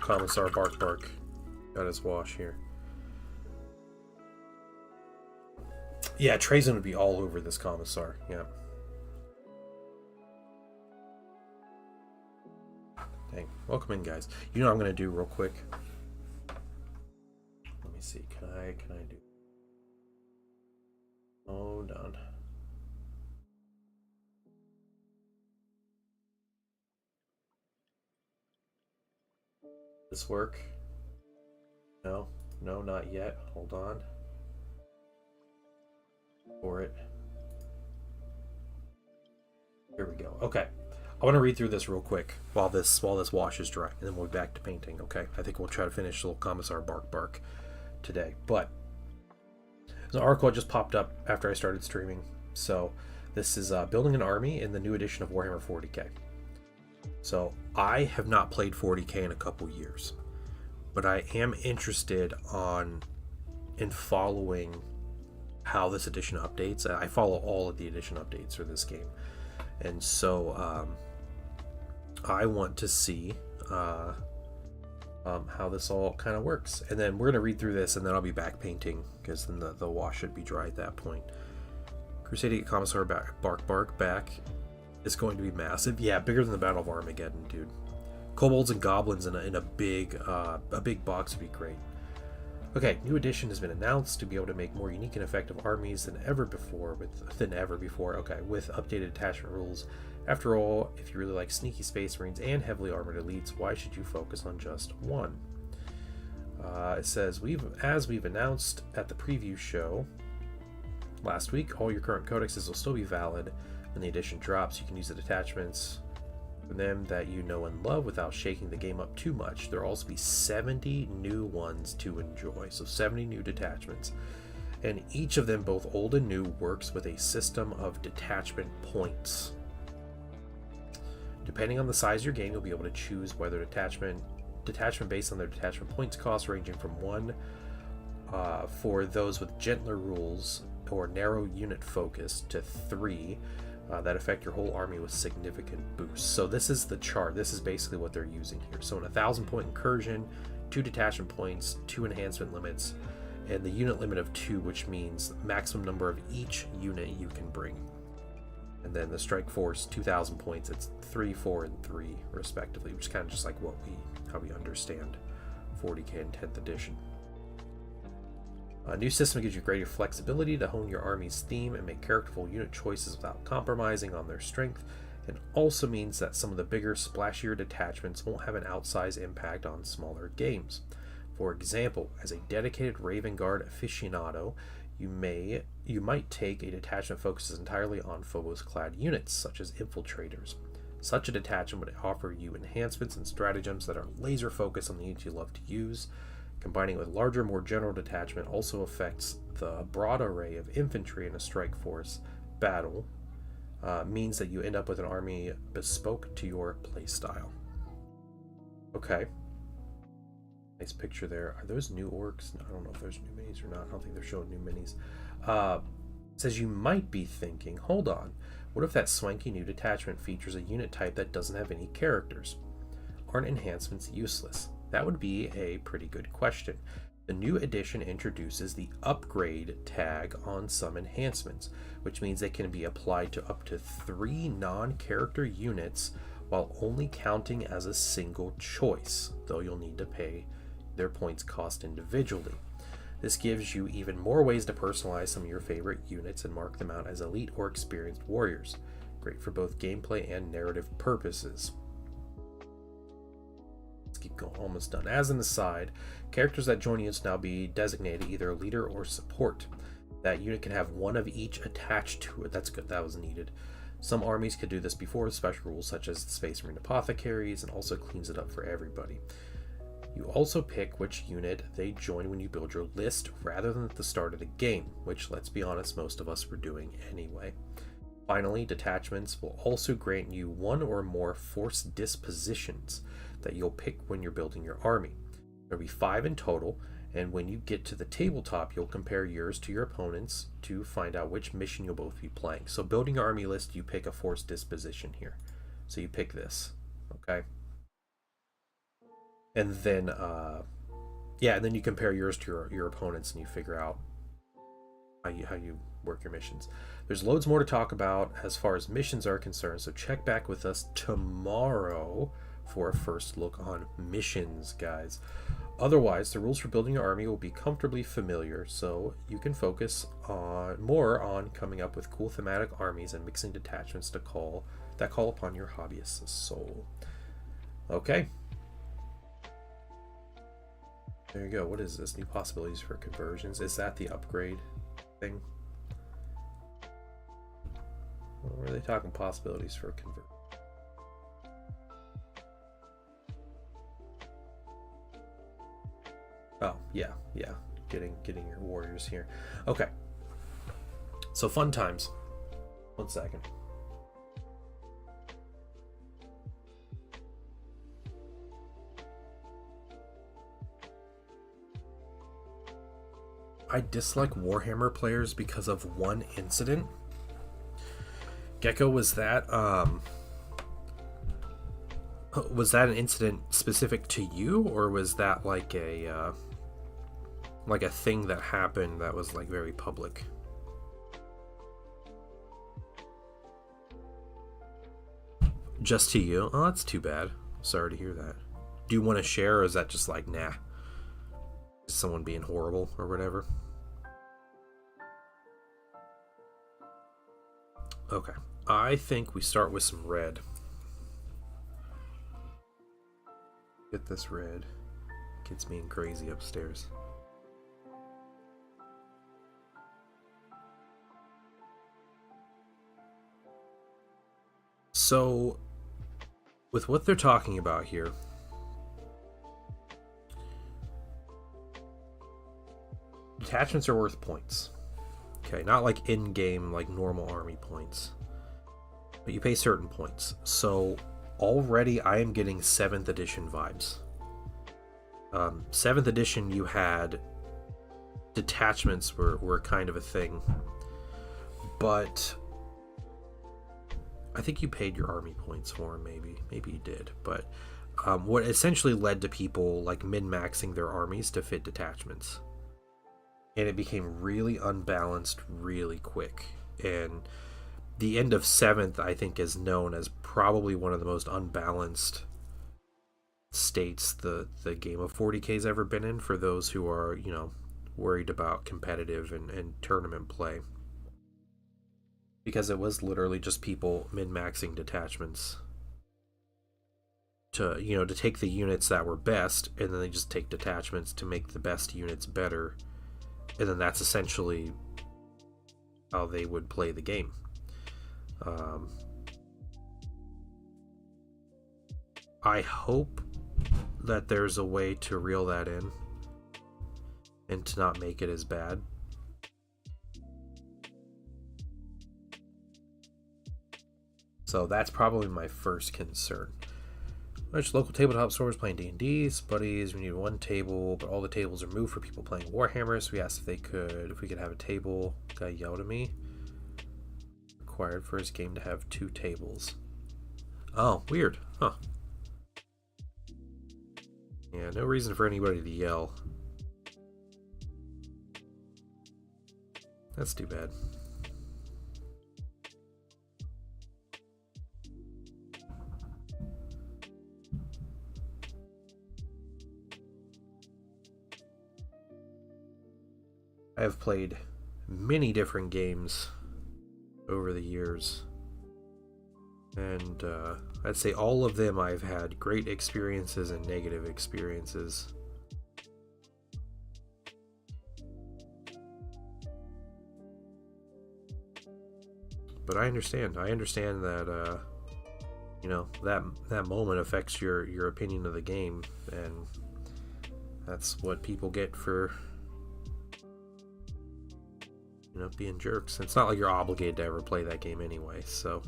Commissar Bark got his wash here. Yeah, Trey's gonna be all over this Commissar, yeah. Dang, welcome in, guys. You know what I'm gonna do real quick? Let me see, can I do? Hold on. This work? No, not yet. Hold on. For it. Here we go. Okay. I want to read through this real quick while this wash is dry, and then we'll be back to painting. Okay. I think we'll try to finish little Commissar Bark today. But there's an article just popped up after I started streaming. So this is building an army in the new edition of Warhammer 40k. So I have not played 40k in a couple years, but I am interested in following how this edition updates. I follow all of the edition updates for this game, and so I want to see how this all kind of works. And then we're going to read through this, and then I'll be back painting, because then the wash should be dry at that point. Crusade to get Commissar Bark back is going to be massive. Yeah, bigger than the Battle of Armageddon, dude. Kobolds and goblins in a big box would be great. Okay, new edition has been announced to be able to make more unique and effective armies than ever before. Okay, with updated attachment rules. After all, if you really like sneaky Space Marines and heavily armored elites, why should you focus on just one? It says, as we've announced at the preview show last week, all your current codexes will still be valid when the edition drops. You can use the attachments for them that you know and love without shaking the game up too much. There will also be 70 new ones to enjoy, so 70 new detachments. And each of them, both old and new, works with a system of detachment points. Depending on the size of your game, you'll be able to choose whether detachment based on their detachment points cost, ranging from 1 for those with gentler rules or narrow unit focus to 3 that affect your whole army with significant boosts. So this is the chart. This is basically what they're using here. So in a 1,000-point incursion, 2 detachment points, 2 enhancement limits, and the unit limit of 2, which means maximum number of each unit you can bring. And then the strike force, 2,000 points, it's 3, 4, and 3 respectively, which is kind of just like how we understand 40k and 10th edition. A new system gives you greater flexibility to hone your army's theme and make characterful unit choices without compromising on their strength, and also means that some of the bigger, splashier detachments won't have an outsized impact on smaller games. For example, as a dedicated Raven Guard aficionado, you might take a detachment that focuses entirely on Phobos-clad units, such as infiltrators. Such a detachment would offer you enhancements and stratagems that are laser focused on the units you love to use. Combining it with larger, more general detachment also affects the broad array of infantry in a strike force battle, means that you end up with an army bespoke to your playstyle. Okay. Nice picture there. Are those new orcs? I don't know if there's new minis or not. I don't think they're showing new minis. Says you might be thinking, hold on, what if that swanky new detachment features a unit type that doesn't have any characters? Aren't enhancements useless? That would be a pretty good question. The new edition introduces the upgrade tag on some enhancements, which means they can be applied to up to 3 non-character units while only counting as a single choice, though you'll need to pay their points cost individually. This gives you even more ways to personalize some of your favorite units and mark them out as elite or experienced warriors. Great for both gameplay and narrative purposes. Let's keep going, almost done. As an aside, characters that join units now be designated either a leader or support. That unit can have one of each attached to it. That's good, that was needed. Some armies could do this before with special rules such as the Space Marine Apothecaries, and also cleans it up for everybody. You also pick which unit they join when you build your list rather than at the start of the game, which, let's be honest, most of us were doing anyway. Finally, detachments will also grant you 1 or more force dispositions that you'll pick when you're building your army. There'll be 5 in total, and when you get to the tabletop, you'll compare yours to your opponent's to find out which mission you'll both be playing. So building your army list, you pick a force disposition here. So you pick this, okay? And then, and then you compare yours to your opponent's, and you figure out how you work your missions. There's loads more to talk about as far as missions are concerned, so check back with us tomorrow for a first look on missions, guys. Otherwise, the rules for building your army will be comfortably familiar, so you can focus more on coming up with cool thematic armies and mixing detachments that call upon your hobbyist's soul. Okay. There you go. What is this? New possibilities for conversions. Is that the upgrade thing? Or are they talking possibilities for conversion? Oh, yeah. Getting your warriors here. Okay. So fun times. 1 second. I dislike Warhammer players because of one incident. Gecko, was that an incident specific to you, or was that like a thing that happened that was like very public? Just to you? Oh, that's too bad. Sorry to hear that. Do you want to share, or is that just like, nah, someone being horrible or whatever? Okay, I think we start with some red. Get this red. Gets me crazy upstairs. So with what they're talking about here, detachments are worth points. Okay, not like in-game, like normal army points, but you pay certain points. So already I am getting 7th edition vibes. 7th edition, you had detachments were kind of a thing, but I think you paid your army points for them. Maybe you did, but what essentially led to people like min-maxing their armies to fit detachments, and it became really unbalanced really quick. And the end of 7th, I think, is known as probably one of the most unbalanced states the game of 40K's ever been in, for those who are, you know, worried about competitive and tournament play, because it was literally just people min-maxing detachments to, you know, to take the units that were best, and then they just take detachments to make the best units better, and then that's essentially how they would play the game. I hope that there's a way to reel that in and to not make it as bad. So that's probably my first concern. Which local tabletop stores playing D&D, buddies, we need one table, but all the tables are moved for people playing Warhammer, so we asked if we could have a table. Guy yelled at me. Required for his game to have 2 tables. Oh, weird. Huh. Yeah, no reason for anybody to yell. That's too bad. I have played many different games over the years, and I'd say all of them I've had great experiences and negative experiences. But I understand that you know, that moment affects your opinion of the game, and that's what people get for, you know, being jerks. It's not like you're obligated to ever play that game anyway, so.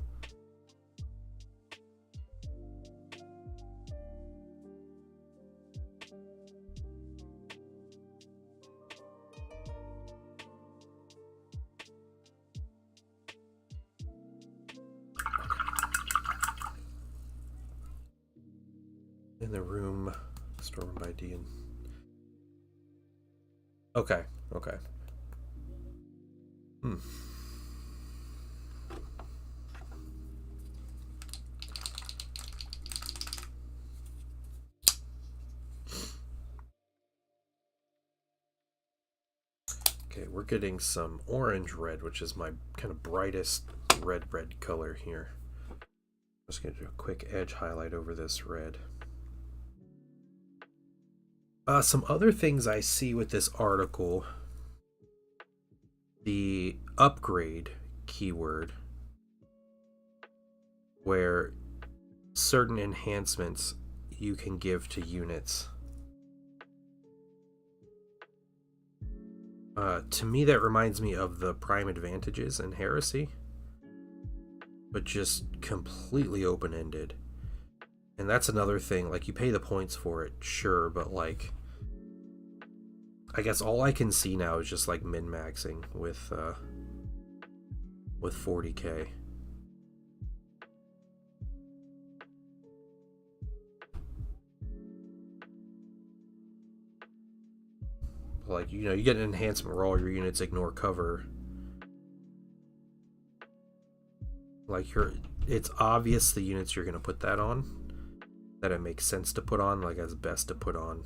In the room, stormed by Dean. Okay. Okay, we're getting some orange red, which is my kind of brightest red color here. I'm just going to do a quick edge highlight over this red. Some other things I see with this article: the upgrade keyword, where certain enhancements you can give to units. To me, that reminds me of the prime advantages in Heresy, but just completely open-ended. And that's another thing, like, you pay the points for it, sure, but like, I guess all I can see now is just like min-maxing with 40K. Like, you know, you get an enhancement where all your units ignore cover. Like, it's obvious the units you're going to put that on, that it makes sense to put on, like, as best to put on.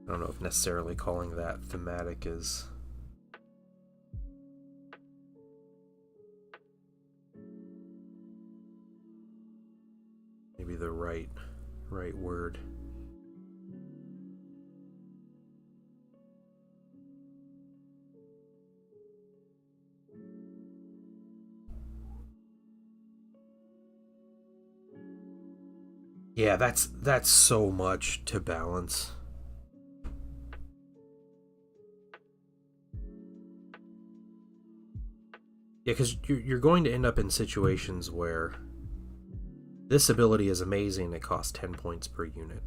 I don't know if necessarily calling that thematic is maybe the right word. Yeah, that's so much to balance. Yeah, because you're going to end up in situations where this ability is amazing. It costs 10 points per unit.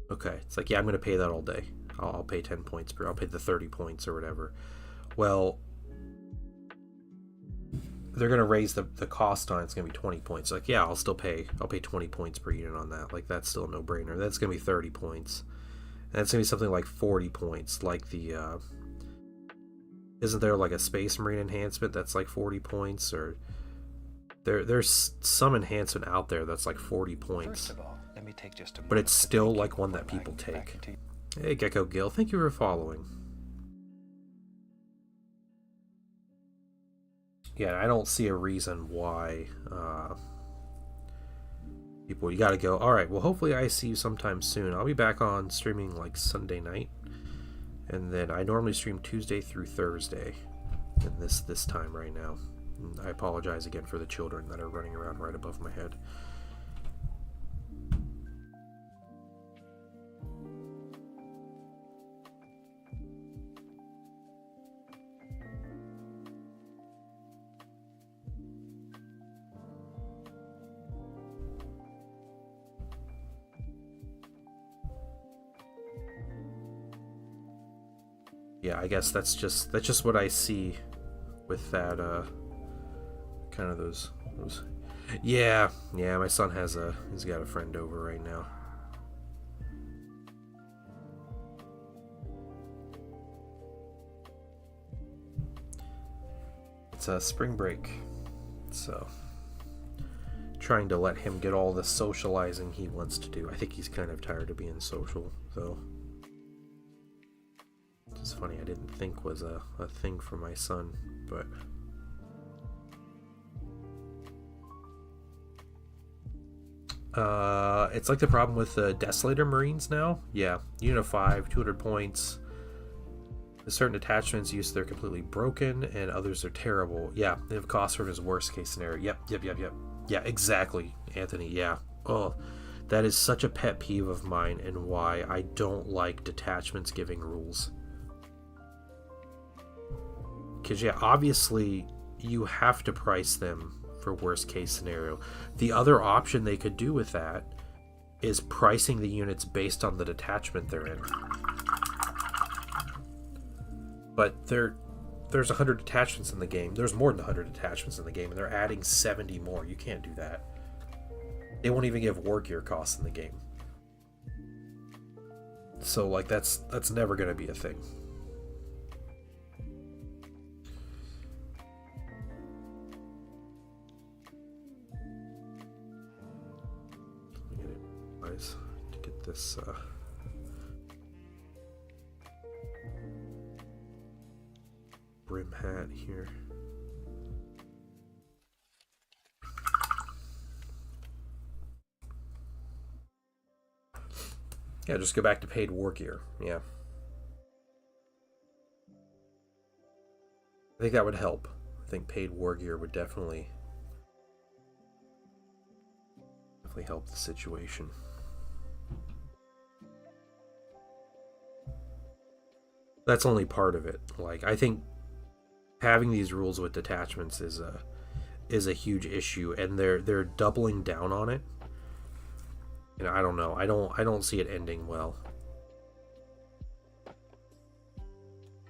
Okay, it's like, yeah, I'm going to pay that all day. I'll pay 10 points per... I'll pay the 30 points or whatever. Well, they're going to raise the cost on it. It's going to be 20 points. Like, yeah, I'll pay 20 points per unit on that. Like, that's still a no-brainer. That's going to be 30 points. And that's going to be something like 40 points. Like the... isn't there like a Space Marine enhancement that's like 40 points? Or there's some enhancement out there that's like 40 points. First of all, let me take just a moment, but it's still like one that people take. Hey, Gecko Gil, thank you for following. Yeah, I don't see a reason why people, you gotta go, alright, well hopefully I see you sometime soon. I'll be back on streaming like Sunday night. And then I normally stream Tuesday through Thursday. And this time right now. And I apologize again for the children that are running around right above my head. Yeah, I guess that's just what I see with that kind of those yeah, my son he's got a friend over right now. It's a spring break, so trying to let him get all the socializing he wants to do. I think he's kind of tired of being social, though. It's funny, I didn't think was a thing for my son, but it's like the problem with the Desolator Marines now. Yeah, unit of 5, 200 points. There's certain attachments used, they're completely broken, and others are terrible. Yeah, they have cost from his worst case scenario. Yep. Yeah, exactly, Anthony. Yeah. Oh, that is such a pet peeve of mine, and why I don't like detachments giving rules. Because, yeah, obviously you have to price them for worst case scenario. The other option they could do with that is pricing the units based on the detachment they're in. But there's 100 detachments in the game. There's more than 100 detachments in the game, and they're adding 70 more. You can't do that. They won't even give war gear costs in the game. So, like, that's never going to be a thing. To get this brim hat here. Yeah, just go back to paid war gear. Yeah, I think that would help. I think paid war gear would definitely help the situation. That's only part of it. Like, I think having these rules with detachments is a huge issue, and they're doubling down on it. And I don't know. I don't see it ending well.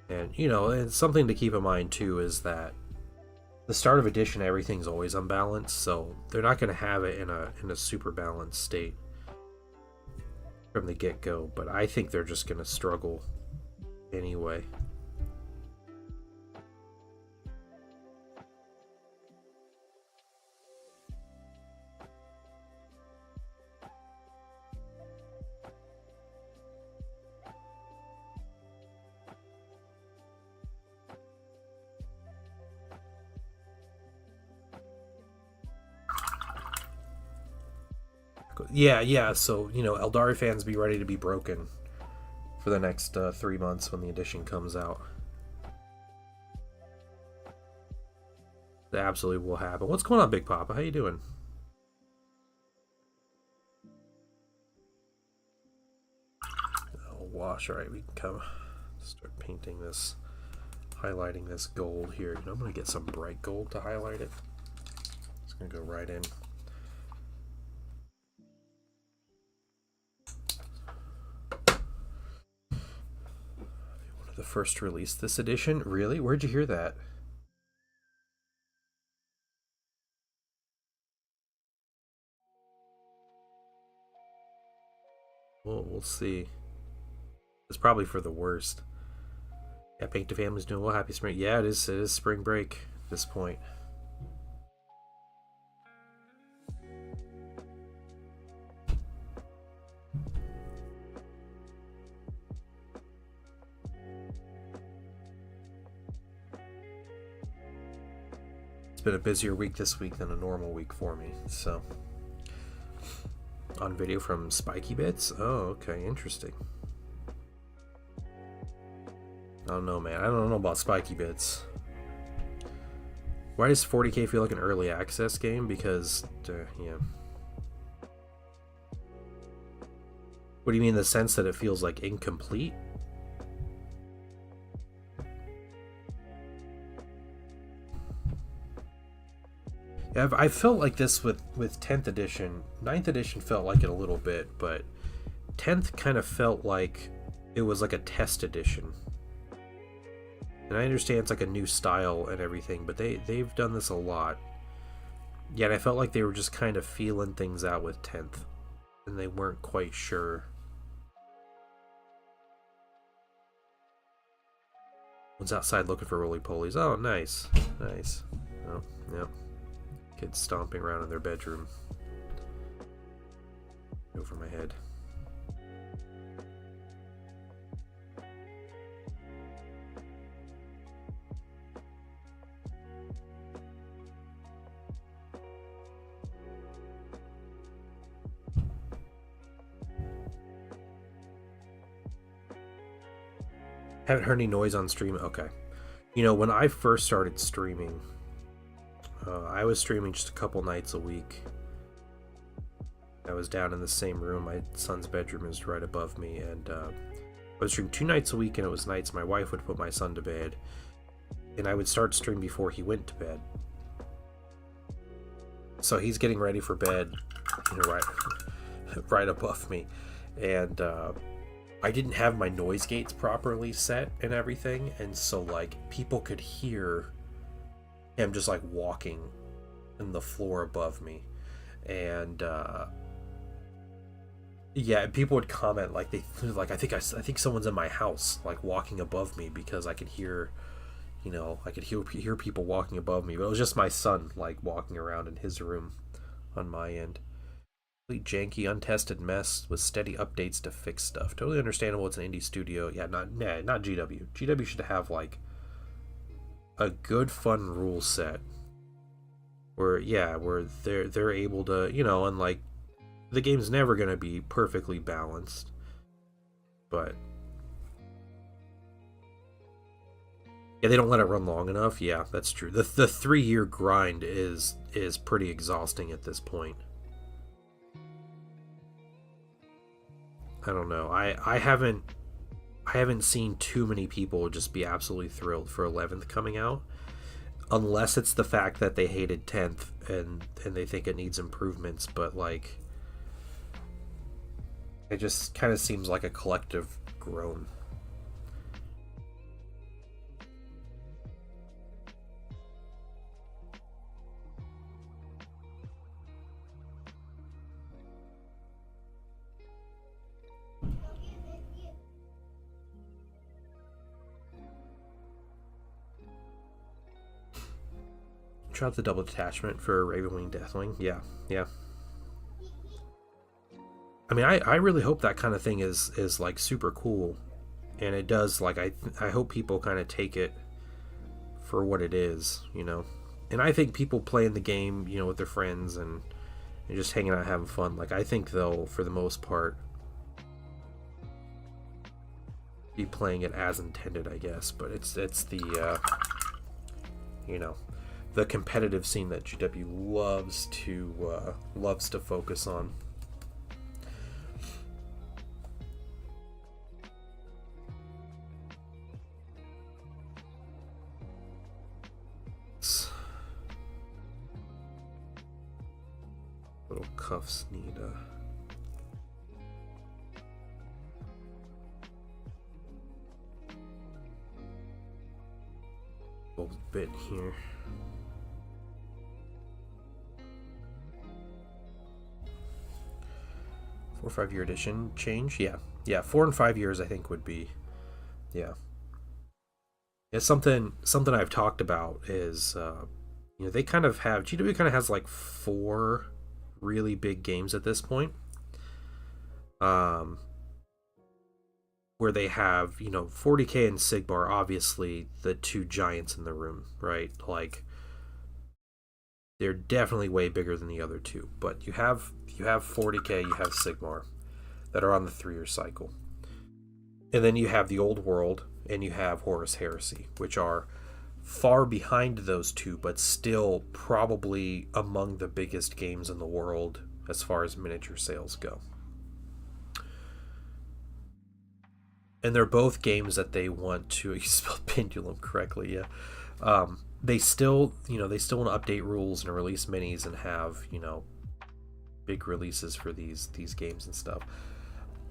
And and something to keep in mind too is that the start of edition, everything's always unbalanced, so they're not going to have it in a super balanced state from the get-go. But I think they're just going to struggle anyway. Yeah. So, Eldari fans, be ready to be broken for the next 3 months when the edition comes out. It absolutely will happen. What's going on, Big Papa? How you doing? wash. All right, we can come start painting this, highlighting this gold here. I'm going to get some bright gold to highlight it. It's going to go right in. One of the first to release this edition. Really? Where'd you hear that? Well, we'll see. It's probably for the worst. Yeah, Paint to Family's doing well. Happy spring. Yeah, it is. It is spring break at this point. It's been a busier week this week than a normal week for me. So, on video from Spiky Bits. Oh, okay, interesting. I don't know, man. I don't know about Spiky Bits. Why does 40K feel like an early access game? Because, yeah. What do you mean in the sense that it feels like incomplete? Yeah, I felt like this with 10th edition. 9th edition felt like it a little bit, but 10th kind of felt like it was like a test edition. And I understand it's like a new style and everything, but they've done this a lot. Yet I felt like they were just kind of feeling things out with 10th, and they weren't quite sure. One's outside looking for roly-polies. Oh, nice. Nice. Oh, yep. Kids stomping around in their bedroom. Over my head. Haven't heard any noise on stream. Okay. You know, when I first started streaming, I was streaming just a couple nights a week. I was down in the same room. My son's bedroom is right above me, and I would stream 2 nights a week, and it was nights my wife would put my son to bed, and I would start stream before he went to bed. So he's getting ready for bed, you know, right above me, and I didn't have my noise gates properly set and everything, and so like people could hear him just like walking in the floor above me, and yeah, people would comment like I think someone's in my house like walking above me, because I could hear, you know, I could hear people walking above me, but it was just my son like walking around in his room on my end. Janky, untested mess with steady updates to fix stuff. Totally understandable. It's an indie studio. Yeah, not GW. GW should have like a good fun rule set where they're able to, you know, and like the game's never gonna be perfectly balanced, but yeah, they don't let it run long enough. Yeah, that's true. The 3-year grind is pretty exhausting at this point. I don't know. I haven't seen too many people just be absolutely thrilled for 11th coming out, unless it's the fact that they hated 10th and they think it needs improvements. But like, it just kind of seems like a collective groan. Try out the double detachment for Ravenwing Deathwing. Yeah. I mean, I really hope that kind of thing is like super cool, and it does. Like I hope people kind of take it for what it is, you know. And I think people playing the game, you know, with their friends and just hanging out, having fun. Like I think they'll, for the most part, be playing it as intended, I guess. But it's the you know, the competitive scene that GW loves to focus on. cuffs need a little bit here. Four or 5 year edition change, yeah. 4 and 5 years I think would be, yeah. It's something I've talked about is, they kind of have, GW kind of has like 4 really big games at this point, where they have, 40K and Sigmar, obviously the 2 giants in the room, right? Like, they're definitely way bigger than the other 2, but you have 40K, you have Sigmar that are on the 3-year cycle, and then you have the Old World and you have Horus Heresy, which are far behind those 2, but still probably among the biggest games in the world as far as miniature sales go. And they're both games that they want to, you spelled pendulum correctly, yeah. They still want to update rules and release minis and have, big releases for these games and stuff.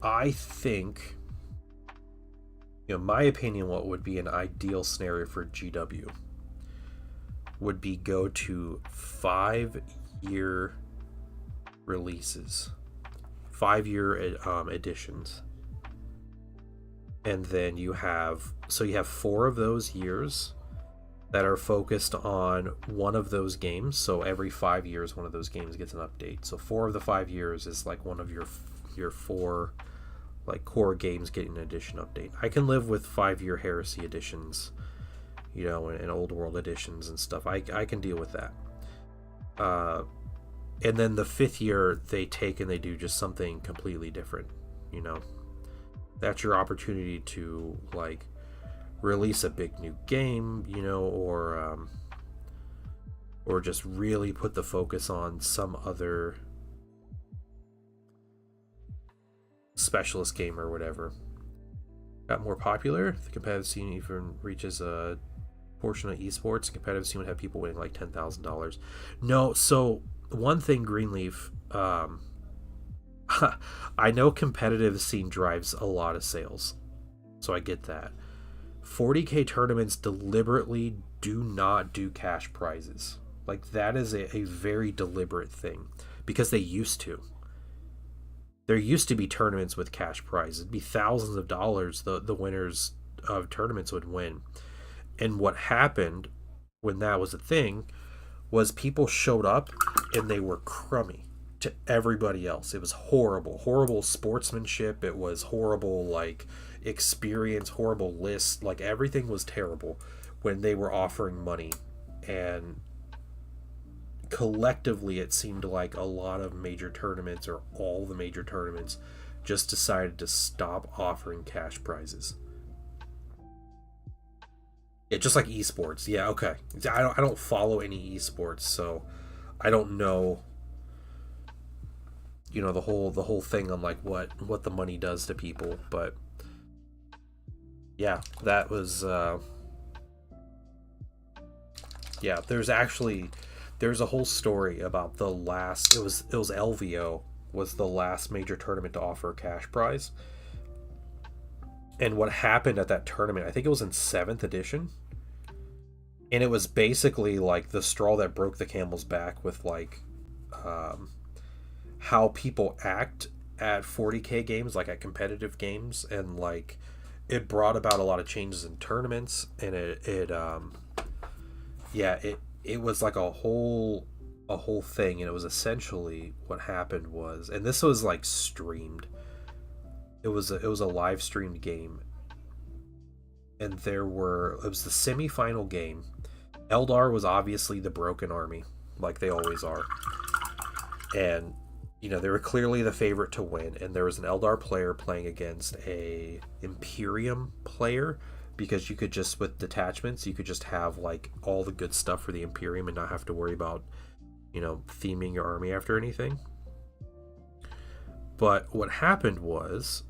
I think, my opinion, what would be an ideal scenario for GW would be go to 5-year releases, 5-year editions, and then you have 4 of those years that are focused on one of those games. So every 5 years one of those games gets an update. So 4 of the 5 years is like one of your 4 like core games getting an edition update. I can live with 5-year Heresy editions, and Old World editions and stuff. I can deal with that. And then the 5th year they take and they do just something completely different. That's your opportunity to like release a big new game, or just really put the focus on some other specialist game or whatever. Got more popular. The competitive scene even reaches a portion of esports. The competitive scene would have people winning like $10,000. No, so one thing, Greenleaf, I know competitive scene drives a lot of sales, so I get that. 40K tournaments deliberately do not do cash prizes. Like, that is a very deliberate thing, because they used to. There used to be tournaments with cash prizes. It'd be thousands of dollars the winners of tournaments would win. And what happened when that was a thing was people showed up and they were crummy to everybody else. It was horrible sportsmanship. It was horrible, like, experience, horrible list. Like, everything was terrible when they were offering money. And collectively it seemed like a lot of major tournaments, or all the major tournaments, just decided to stop offering cash prizes. Yeah, just like esports. Yeah, okay. I don't follow any esports, so I don't know, the whole thing on like what the money does to people. But yeah, that was there's a whole story about the last, it was LVO was the last major tournament to offer a cash prize. And what happened at that tournament, I think it was in 7th edition, and it was basically like the straw that broke the camel's back with like how people act at 40K games, like at competitive games, and like it brought about a lot of changes in tournaments, and it was like a whole thing. And it was essentially, what happened was, and this was like streamed, it was a live streamed game, and it was the semi-final game. Eldar was obviously the broken army, like they always are, and they were clearly the favorite to win. And there was an Eldar player playing against a Imperium player, because you could just, with detachments, you could just have like all the good stuff for the Imperium and not have to worry about theming your army after anything. But what happened was,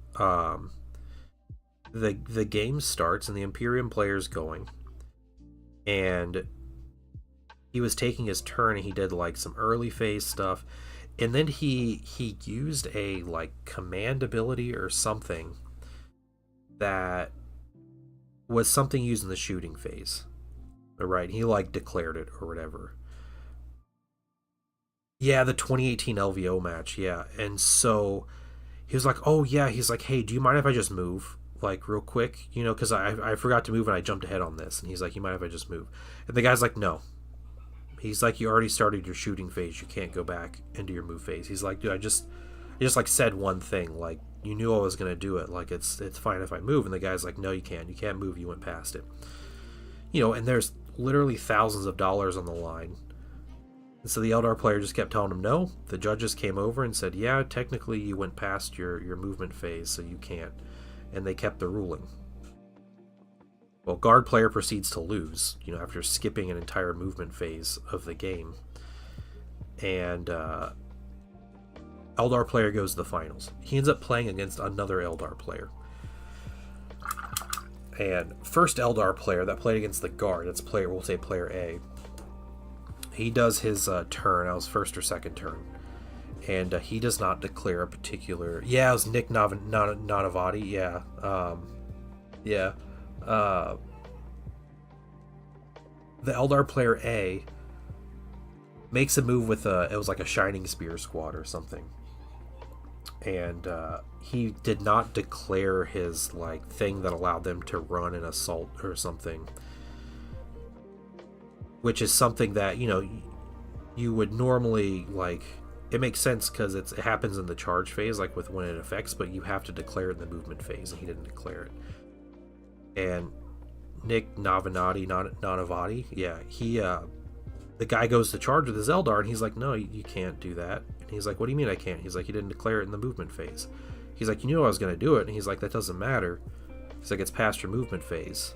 the game starts and the Imperium player's going, and he was taking his turn, and he did like some early phase stuff, And then he used a like command ability or something that was something used in the shooting phase. Right? He like declared it or whatever. Yeah, the 2018 LVO match. Yeah, and so he was like, "Oh yeah," he's like, "Hey, do you mind if I just move like real quick? You know, because I forgot to move and I jumped ahead on this." And he's like, "You mind if I just move?" And the guy's like, "No." He's like, "You already started your shooting phase. You can't go back into your move phase." He's like, "Dude, I just like said one thing. Like you knew I was gonna do it. Like it's fine if I move." And the guy's like, "No, you can't. You can't move. You went past it." You know, and there's literally thousands of dollars on the line. And so the Eldar player just kept telling him no. The judges came over and said, "Yeah, technically you went past your movement phase, so you can't." And they kept the ruling. Well, guard player proceeds to lose, you know, after skipping an entire movement phase of the game. And Eldar player goes to the finals. He ends up playing against another Eldar player. And first Eldar player that played against the guard, that's player, we'll say player A. He does his turn. That was first or second turn. And he does not declare a particular... Yeah, it was Nick Nanavati. Yeah. Yeah. The Eldar player A makes a move with it was like a Shining Spear squad or something. And he did not declare his like thing that allowed them to run an assault or something. Which is something that, you know, you would normally, like, it makes sense because it happens in the charge phase, like with when it affects, but you have to declare it in the movement phase, and he didn't declare it. And Nick Nanavati, yeah, the guy goes to charge with his Eldar, and he's like, "No, you can't do that." And he's like, "What do you mean I can't?" He's like, "You didn't declare it in the movement phase." He's like, "You knew I was going to do it." And he's like, "That doesn't matter." He's like, "It's past your movement phase."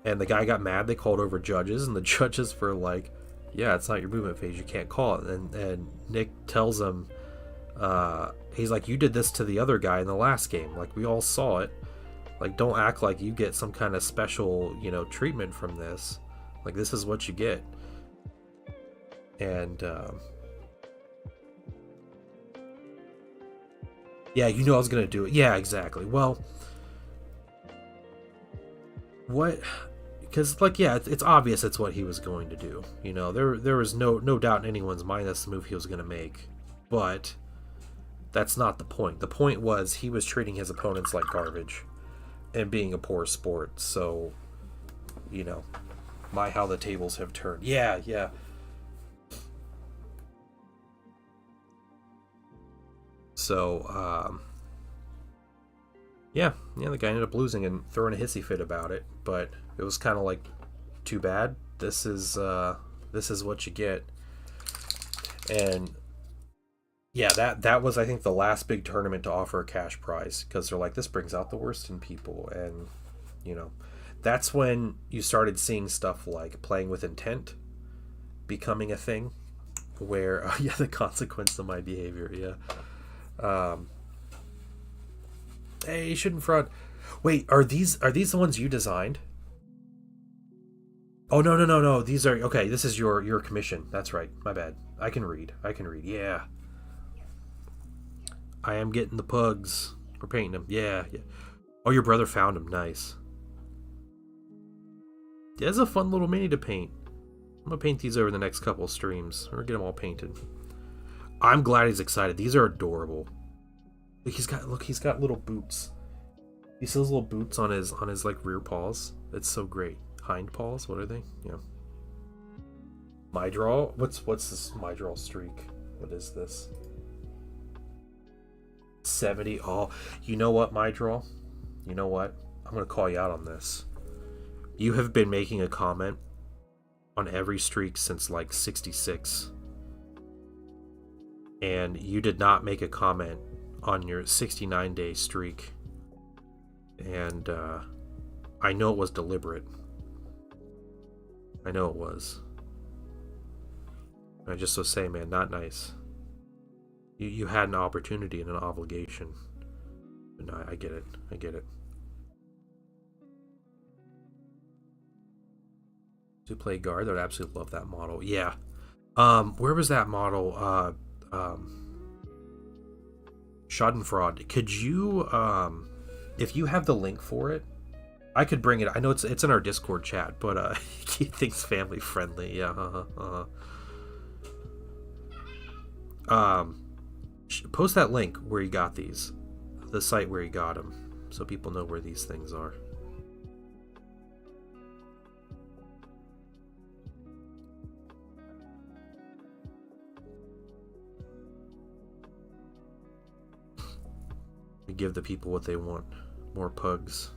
And the guy got mad. They called over judges, and the judges were like, "Yeah, it's not your movement phase. You can't call it." And Nick tells him, he's like, "You did this to the other guy in the last game. Like, we all saw it. Like, don't act like you get some kind of special, you know, treatment from this. Like, this is what you get." And, yeah, you know I was going to do it. Yeah, exactly. Well, what... Because, like, yeah, it's obvious it's what he was going to do. You know, there was no doubt in anyone's mind that's the move he was going to make. But that's not the point. The point was he was treating his opponents like garbage and being a poor sport. So, you know, how the tables have turned. Yeah, yeah. So, yeah, the guy ended up losing and throwing a hissy fit about it, but it was kind of like, too bad. This is what you get. And yeah, that was, I think, the last big tournament to offer a cash prize, because they're like, this brings out the worst in people. And, you know, that's when you started seeing stuff like playing with intent becoming a thing, where yeah, the consequence of my behavior. Yeah. Hey, you shouldn't fraud. Wait, are these the ones you designed? Oh, no. These are... Okay, this is your commission. That's right. My bad. I can read. Yeah. I am getting the pugs. We're painting them. Yeah. Oh, your brother found them. Nice. Yeah, it's a fun little mini to paint. I'm going to paint these over the next couple streams. We're going to get them all painted. I'm glad he's excited. These are adorable. He's got little boots. He see those little boots on his like rear paws. It's so great. Hind paws, what are they? Yeah. My draw? What's this my draw streak? What is this? 70. Oh, you know what, my draw? You know what? I'm gonna call you out on this. You have been making a comment on every streak since like 66. And you did not make a comment on your 69-day streak. And I know it was deliberate. I know it was. I just was saying, man, not nice. You had an opportunity and an obligation. But no, I get it. To play guard, I would absolutely love that model. Yeah. Where was that model? Schadenfreude. Could you, if you have the link for it, I could bring it. I know it's in our Discord chat, but he thinks family friendly. Yeah. Post that link where you got these, the site where you got them, so people know where these things are. We give the people what they want. More pugs.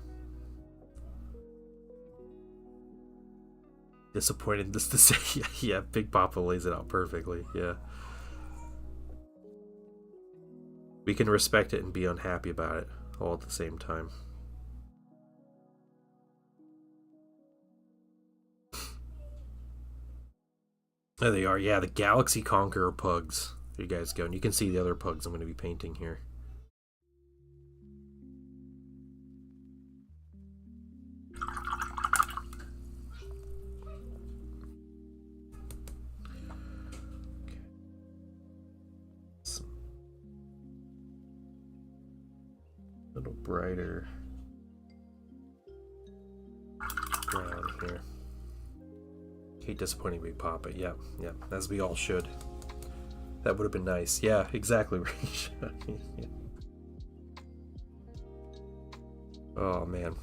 Disappointed this to say. Yeah, Big Papa lays it out perfectly. Yeah. We can respect it and be unhappy about it all at the same time. There they are. Yeah, the Galaxy Conqueror pugs. There you guys go. And you can see the other pugs I'm going to be painting here. A little brighter brown here. Hate disappointing Big Papa. Yeah, as we all should. That would have been nice. Yeah, exactly. Yeah. Oh man.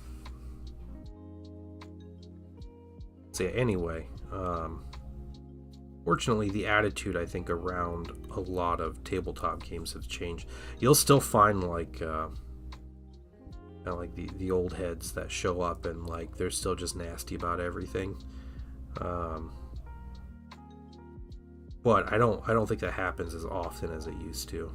So yeah, anyway, fortunately the attitude I think around a lot of tabletop games have changed. You'll still find like like the old heads that show up and like they're still just nasty about everything. But I don't think that happens as often as it used to.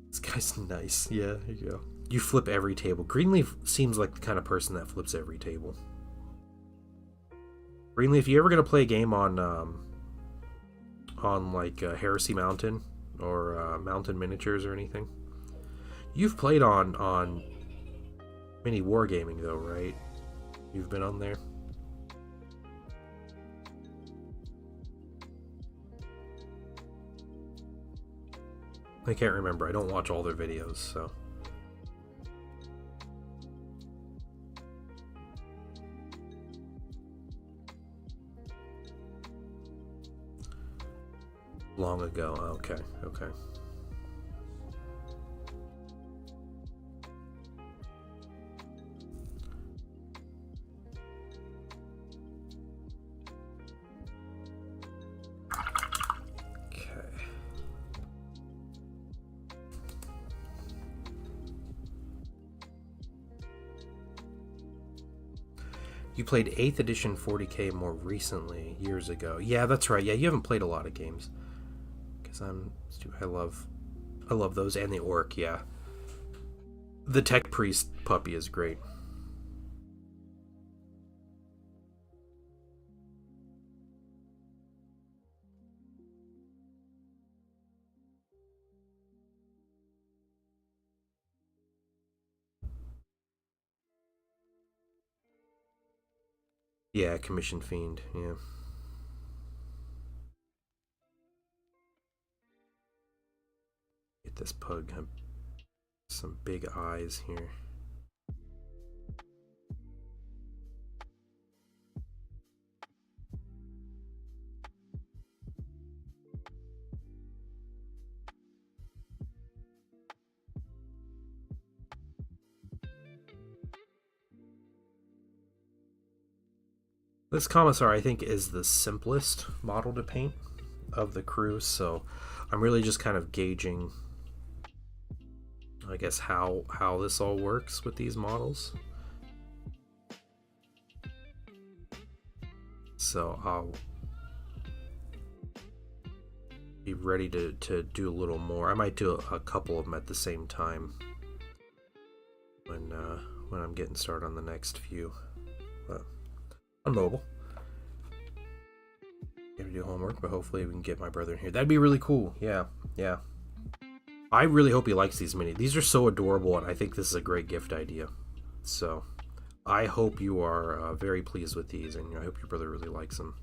This guy's nice. Yeah, here you go. You flip every table. Greenleaf seems like the kind of person that flips every table. Greenleaf, you ever gonna play a game on like Heresy Mountain or Mountain Miniatures or anything? You've played on Mini Wargaming though, right? You've been on there. I can't remember. I don't watch all their videos, so. Long ago. Okay. You played 8th edition 40k more recently, years ago. Yeah, that's right. Yeah, you haven't played a lot of games. Because I love those, and the orc. Yeah, the tech priest puppy is great. Yeah, commission fiend. Yeah. Get this pug. Have some big eyes here. This Commissar, I think, is the simplest model to paint of the crew, so I'm really just kind of gauging, I guess, how this all works with these models. So I'll be ready to do a little more. I might do a couple of them at the same time when when I'm getting started on the next few. On mobile. Gotta do homework, but hopefully we can get my brother in here. That'd be really cool. Yeah, yeah. I really hope he likes these mini. These are so adorable, and I think this is a great gift idea. So, I hope you are very pleased with these, and I hope your brother really likes them.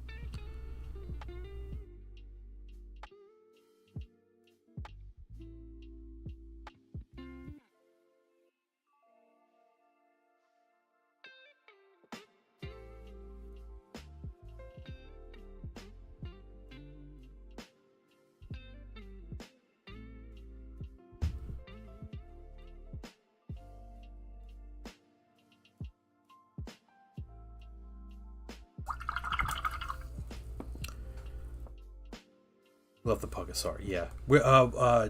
Love the Pugasaur, yeah.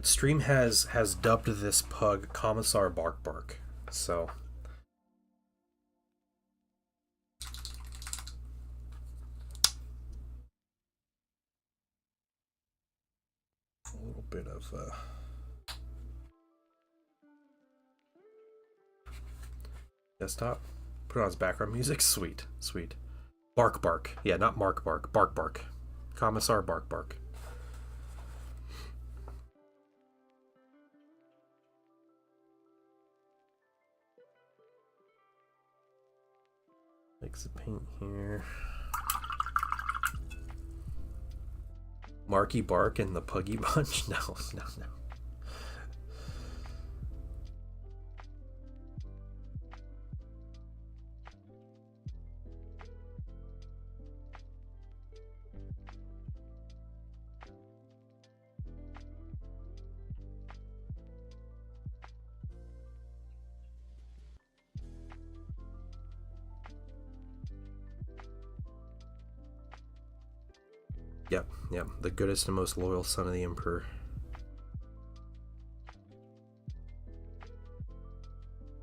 Stream has dubbed this pug Commissar Bark Bark. So a little bit of desktop. Put on his background music. Sweet, sweet. Bark Bark. Yeah, not Mark Bark. Bark Bark. Commissar Bark Bark. Mix the paint here. Marky Bark and the Puggy Bunch? No, no, no. Yep, the goodest and most loyal son of the Emperor.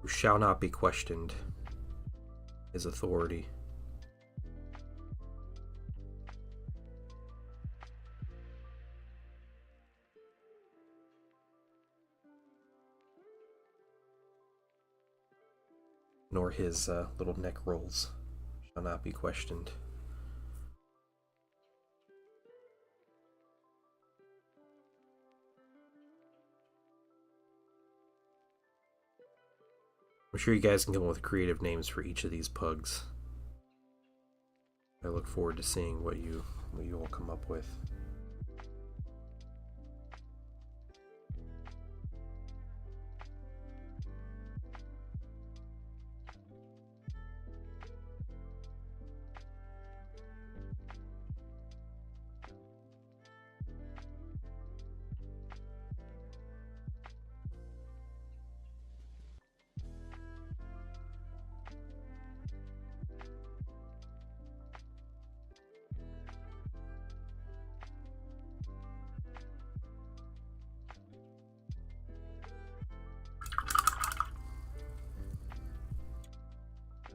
Who shall not be questioned. His authority. Nor his little neck rolls shall not be questioned. I'm sure you guys can come up with creative names for each of these pugs. I look forward to seeing what you all come up with.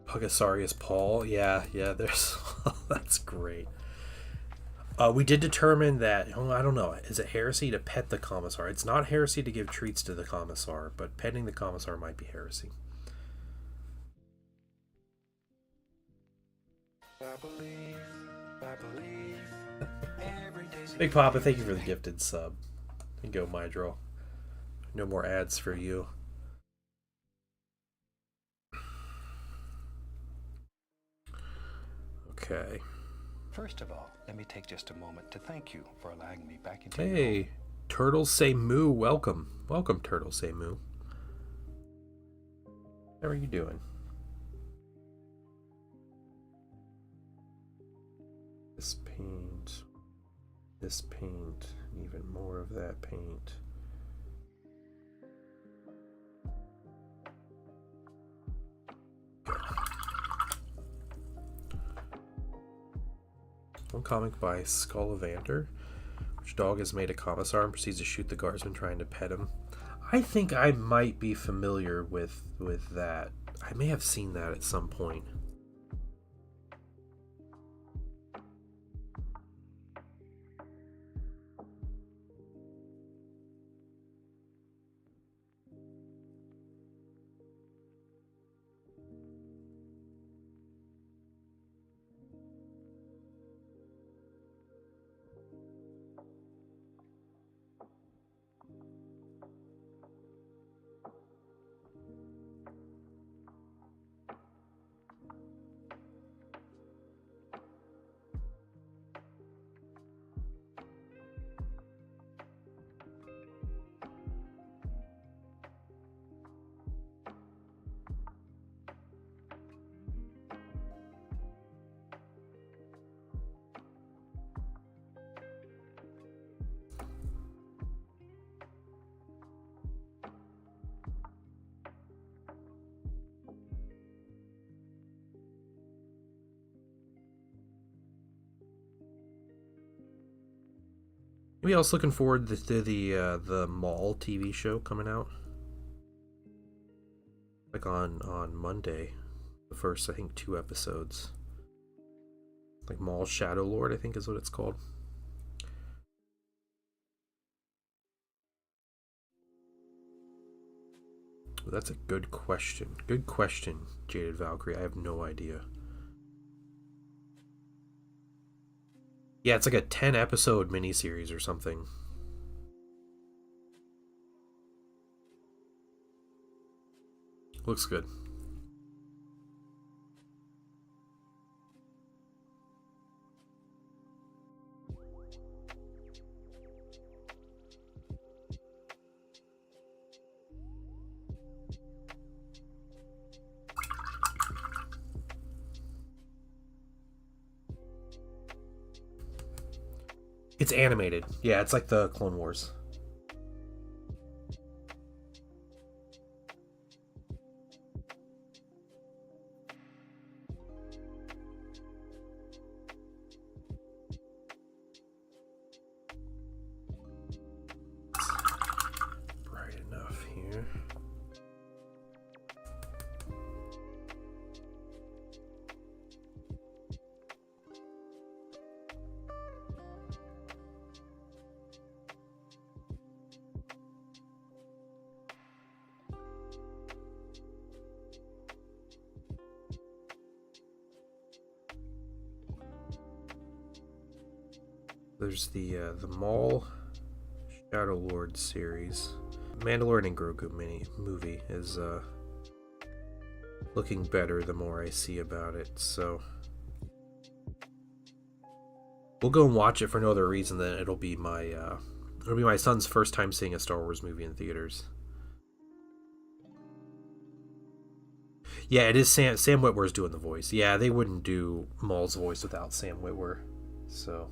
Pugasarius Paul, yeah, there's that's great. We did determine that, I don't know, is it heresy to pet the Commissar? It's not heresy to give treats to the Commissar, but petting the Commissar might be heresy. Big Papa, thank you for the gifted sub. There you go, Mydro. No more ads for you. Okay. First of all, let me take just a moment to thank you for allowing me back into Hey, your home. Turtles Say Moo, welcome. Welcome, Turtles Say Moo. How are you doing? This paint, even more of that paint. One comic by Skullavander. Which dog has made a commissar and proceeds to shoot the guardsman trying to pet him? I think I might be familiar with that. I may have seen that at some point. Maybe I was looking forward to the Mall TV show coming out, like on Monday. The first, I think, 2 episodes. Like Mall Shadow Lord, I think is what it's called. Well, that's a good question. Good question, Jaded Valkyrie. I have no idea. Yeah, it's like a 10 episode miniseries or something. Looks good. It's animated. Yeah, it's like the Clone Wars. Bright enough here. There's the Maul Shadow Lord series. Mandalorian and Grogu movie is looking better the more I see about it, so we'll go and watch it for no other reason than it'll be my son's first time seeing a Star Wars movie in theaters. Yeah, it is Sam Witwer's doing the voice. Yeah, they wouldn't do Maul's voice without Sam Witwer. So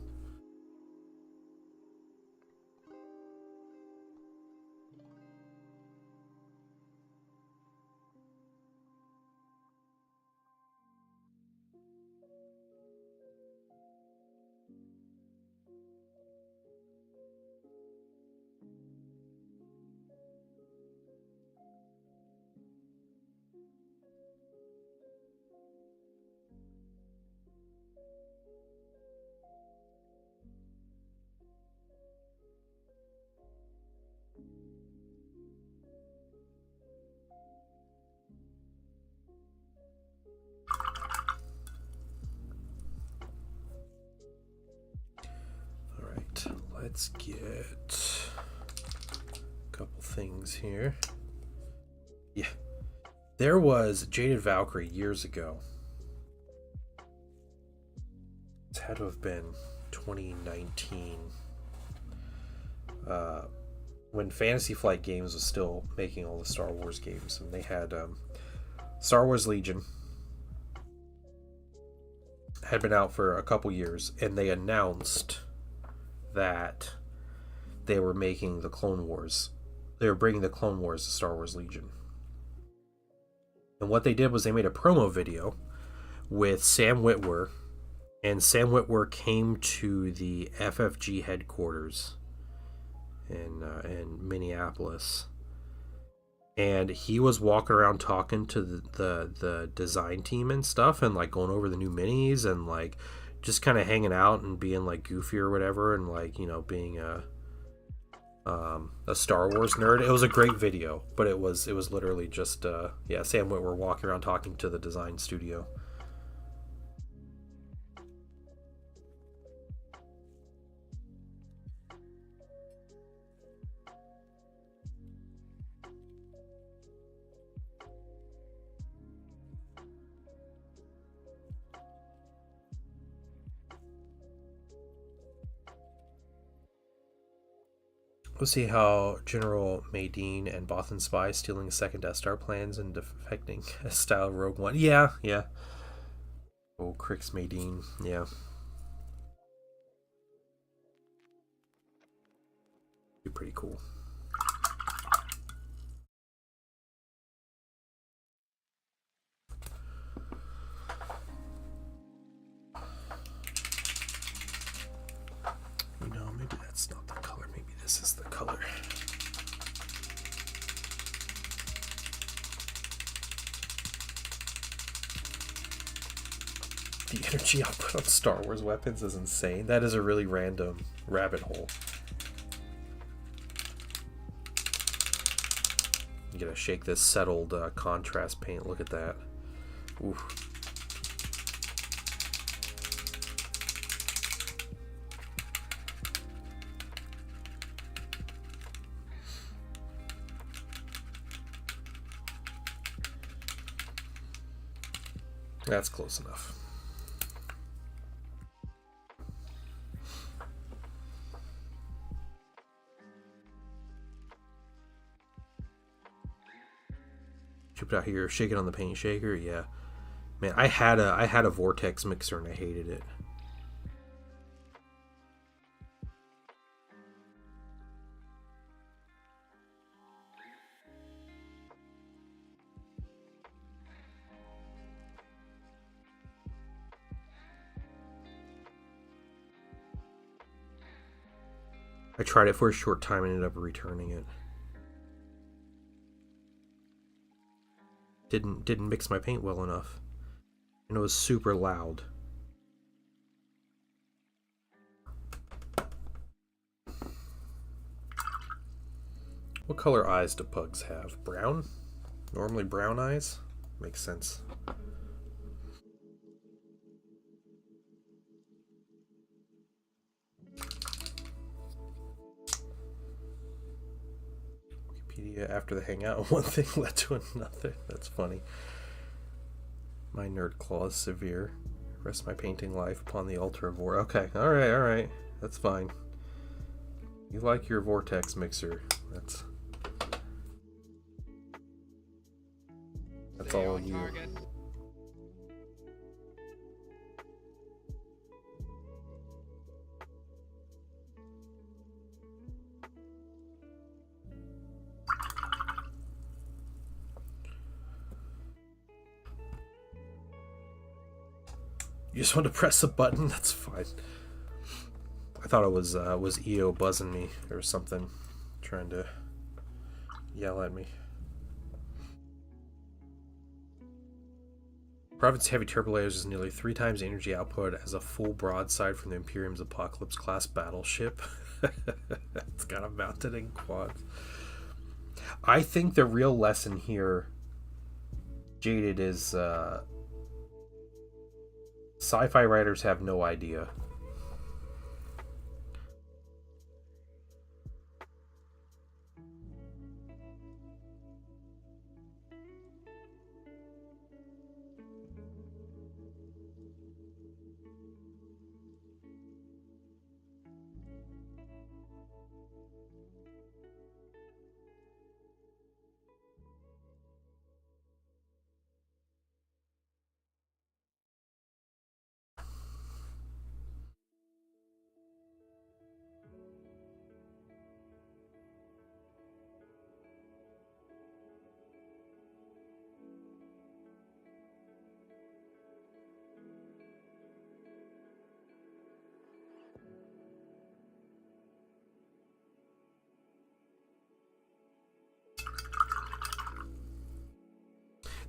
let's get a couple things here. Yeah. There was Jaded Valkyrie years ago. It had to have been 2019. When Fantasy Flight Games was still making all the Star Wars games. And they had Star Wars Legion. Had been out for a couple years. And they announced that they were making the Clone Wars. They were bringing the Clone Wars to Star Wars Legion. And what they did was they made a promo video with Sam Witwer, and Sam Witwer came to the FFG headquarters in Minneapolis, and he was walking around talking to the design team and stuff, and like going over the new minis and like just kind of hanging out and being like goofy or whatever, and like, you know, being a Star Wars nerd. It was a great video, but it was literally just Sam Witwer walking around talking to the design studio. We'll see how General Madine and Bothan Spy stealing second Death Star plans and defecting as style Rogue One. Yeah. Oh, Crix Madine. Yeah. Be pretty cool. You know, maybe that's not the the energy output on Star Wars weapons is insane. That is a really random rabbit hole. You gotta shake this settled contrast paint. Look at that. Oof. That's close enough. Chip it out here, shake it on the paint shaker. Yeah, man, I had a vortex mixer and I hated it. I tried it for a short time and ended up returning it. Didn't mix my paint well enough. And it was super loud. What color eyes do pugs have? Brown? Normally brown eyes? Makes sense. After the hangout, one thing led to another. That's funny. My nerd claw is severe. Rest my painting life upon the altar of war. Okay, alright. That's fine. You like your vortex mixer. That's all you. You just want to press a button? That's fine. I thought it was EO buzzing me or something, trying to yell at me. Province Heavy Turbolayers is nearly 3 times the energy output as a full broadside from the Imperium's Apocalypse class battleship. It's got a mounted in quads. I think the real lesson here, Jaded, is sci-fi writers have no idea.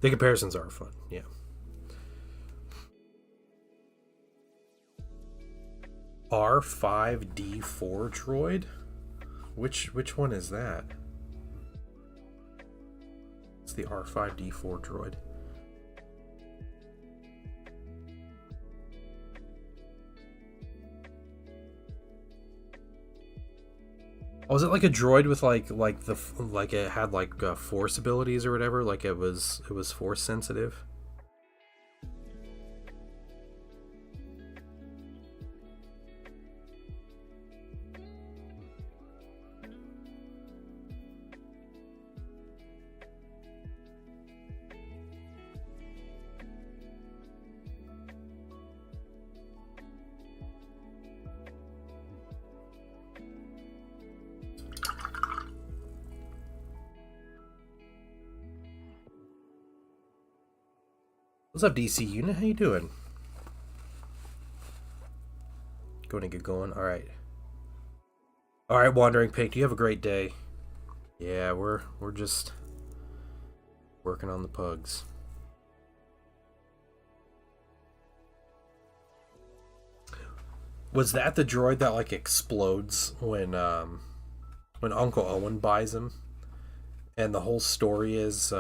The comparisons are fun, yeah. R5D4 droid? Which one is that? It's the R5D4 droid. Oh, was it like a droid with like it had like force abilities or whatever? Like it was force sensitive? What's up, DC Unit? How you doing? Going to get going? Alright. Alright, Wandering Pig, you have a great day. Yeah, we're just working on the pugs. Was that the droid that like explodes when Uncle Owen buys him? And the whole story is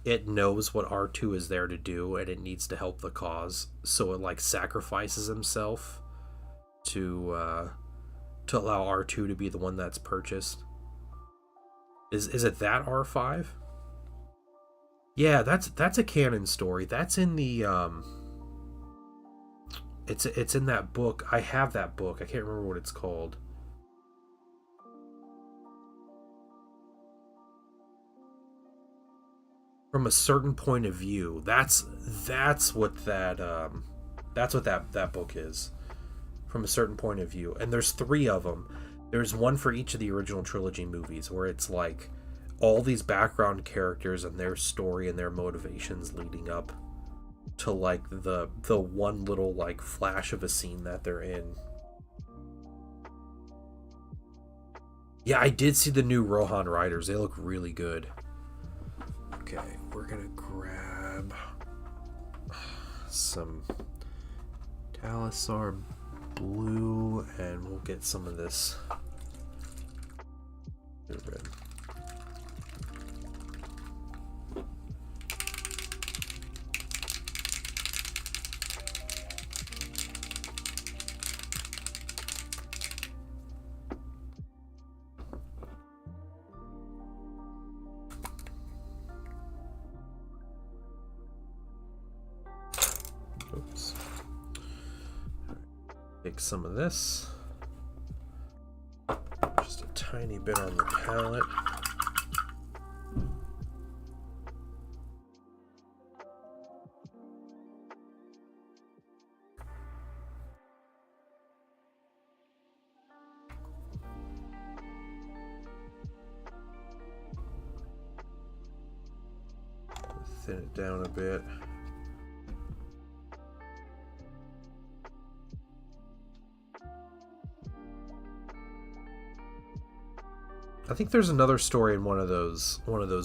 it knows what R2 is there to do and it needs to help the cause, so it like sacrifices himself to allow R2 to be the one that's purchased. Is it that R5? Yeah, that's a canon story. That's in the it's in that book. I have that book. I can't remember what it's called. From a certain point of view. That's what that book is. From a certain point of view. And there's 3 of them. There's one for each of the original trilogy movies where it's like all these background characters and their story and their motivations leading up to like the one little like flash of a scene that they're in. Yeah, I did see the new Rohan Riders. They look really good. Okay, we're gonna grab some Talisar blue and we'll get some of this red. Oops. Take some of this. Just a tiny bit on the palette. Thin it down a bit. I think there's another story in one of those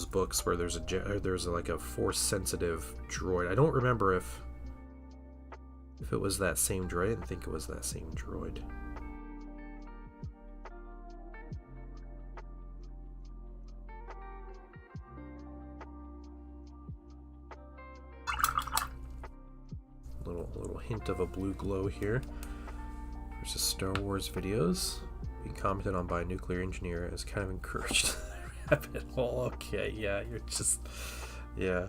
books where there's like a force sensitive droid. I don't remember if it was that same droid. I didn't think it was that same droid. Little hint of a blue glow here. There's the Star Wars videos being commented on by a nuclear engineer as kind of encouraged. Well, okay, yeah, you're just, yeah.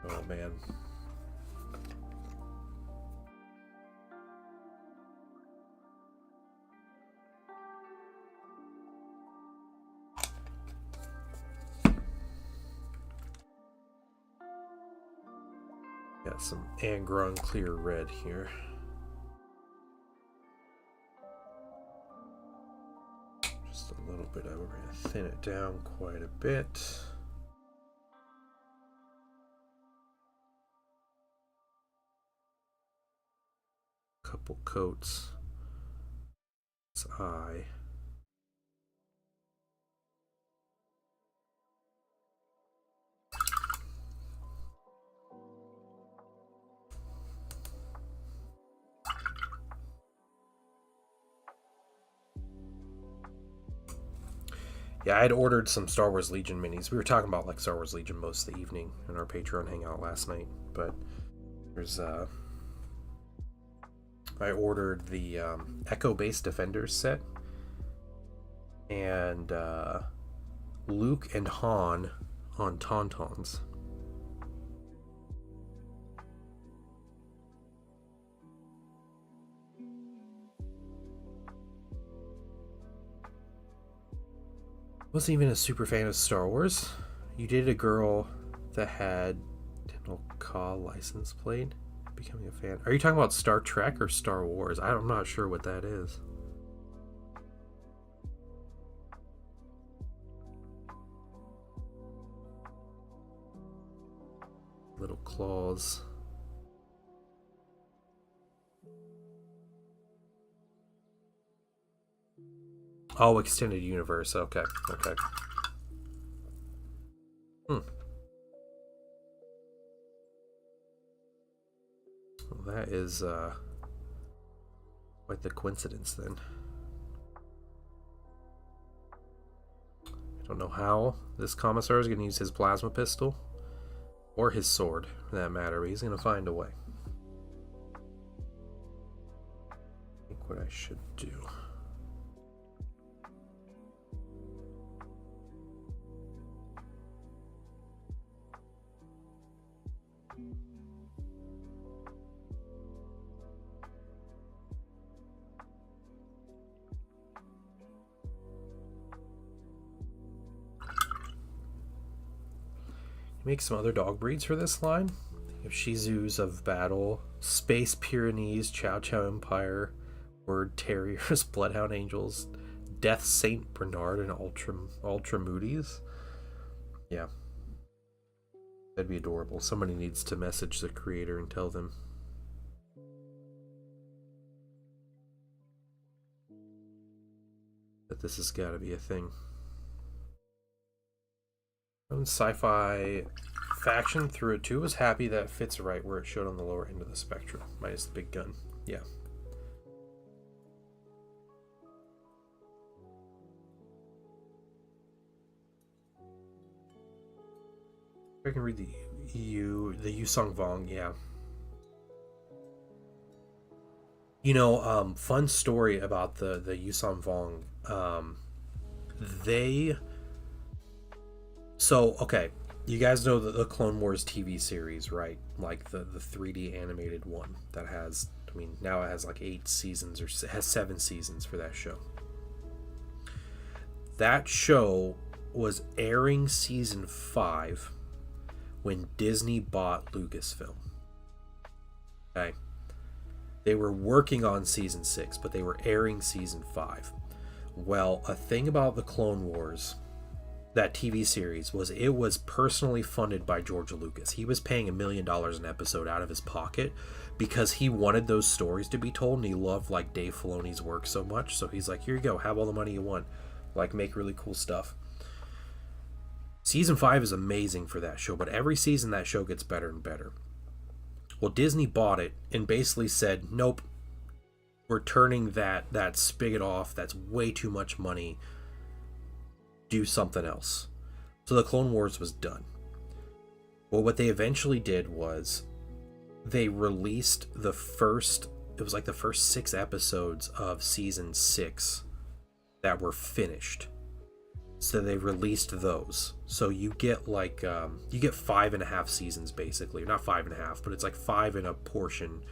Oh man. Got some Angron clear red here. Just a little bit. We're going to thin it down quite a bit. Couple coats. Its eye. Yeah, I had ordered some Star Wars Legion minis. We were talking about like Star Wars Legion most of the evening in our Patreon hangout last night, but there's I ordered the Echo Base Defenders set and Luke and Han on Tauntauns. Wasn't even a super fan of Star Wars. You dated a girl that had Tendal Ka license plate. Becoming a fan. Are you talking about Star Trek or Star Wars? I'm not sure what that is. Little claws. Oh, extended universe. Okay, okay. Well, that is Quite the coincidence then. I don't know how this Commissar is going to use his plasma pistol. Or his sword, for that matter, but he's going to find a way. I think what I should do. Make some other dog breeds for this line. You have Shih Tzus of Battle, Space Pyrenees, Chow Chow Empire, Word Terriers, Bloodhound Angels, Death Saint Bernard, and Ultra Moody's. Yeah. That'd be adorable. Somebody needs to message the creator and tell them. That this has got to be a thing. Sci-fi faction through it too. Was happy that fits right where it showed on the lower end of the spectrum, minus the big gun. Yeah. I can read the Yusong Vong. Yeah. You know, fun story about the Yusong Vong. So, okay, you guys know the Clone Wars TV series, right? Like the 3D animated one that has, I mean, now it has like 8 seasons, or it has 7 seasons for that show. That show was airing season 5 when Disney bought Lucasfilm. Okay? They were working on season 6, but they were airing season 5. Well, a thing about the Clone Wars, that TV series, was it was personally funded by George Lucas. He was paying $1 million an episode out of his pocket because he wanted those stories to be told, and he loved like Dave Filoni's work so much. So he's like, here you go, have all the money you want, like make really cool stuff. Season 5 is amazing for that show, but every season that show gets better and better. Well, Disney bought it and basically said, nope, we're turning that spigot off. That's way too much money. Do something else. So the Clone Wars was done. Well, what they eventually did was they released the first 6 episodes of season 6 that were finished. So they released those. So you get like you get 5.5 seasons basically. Not 5.5, but it's like 5 in a portion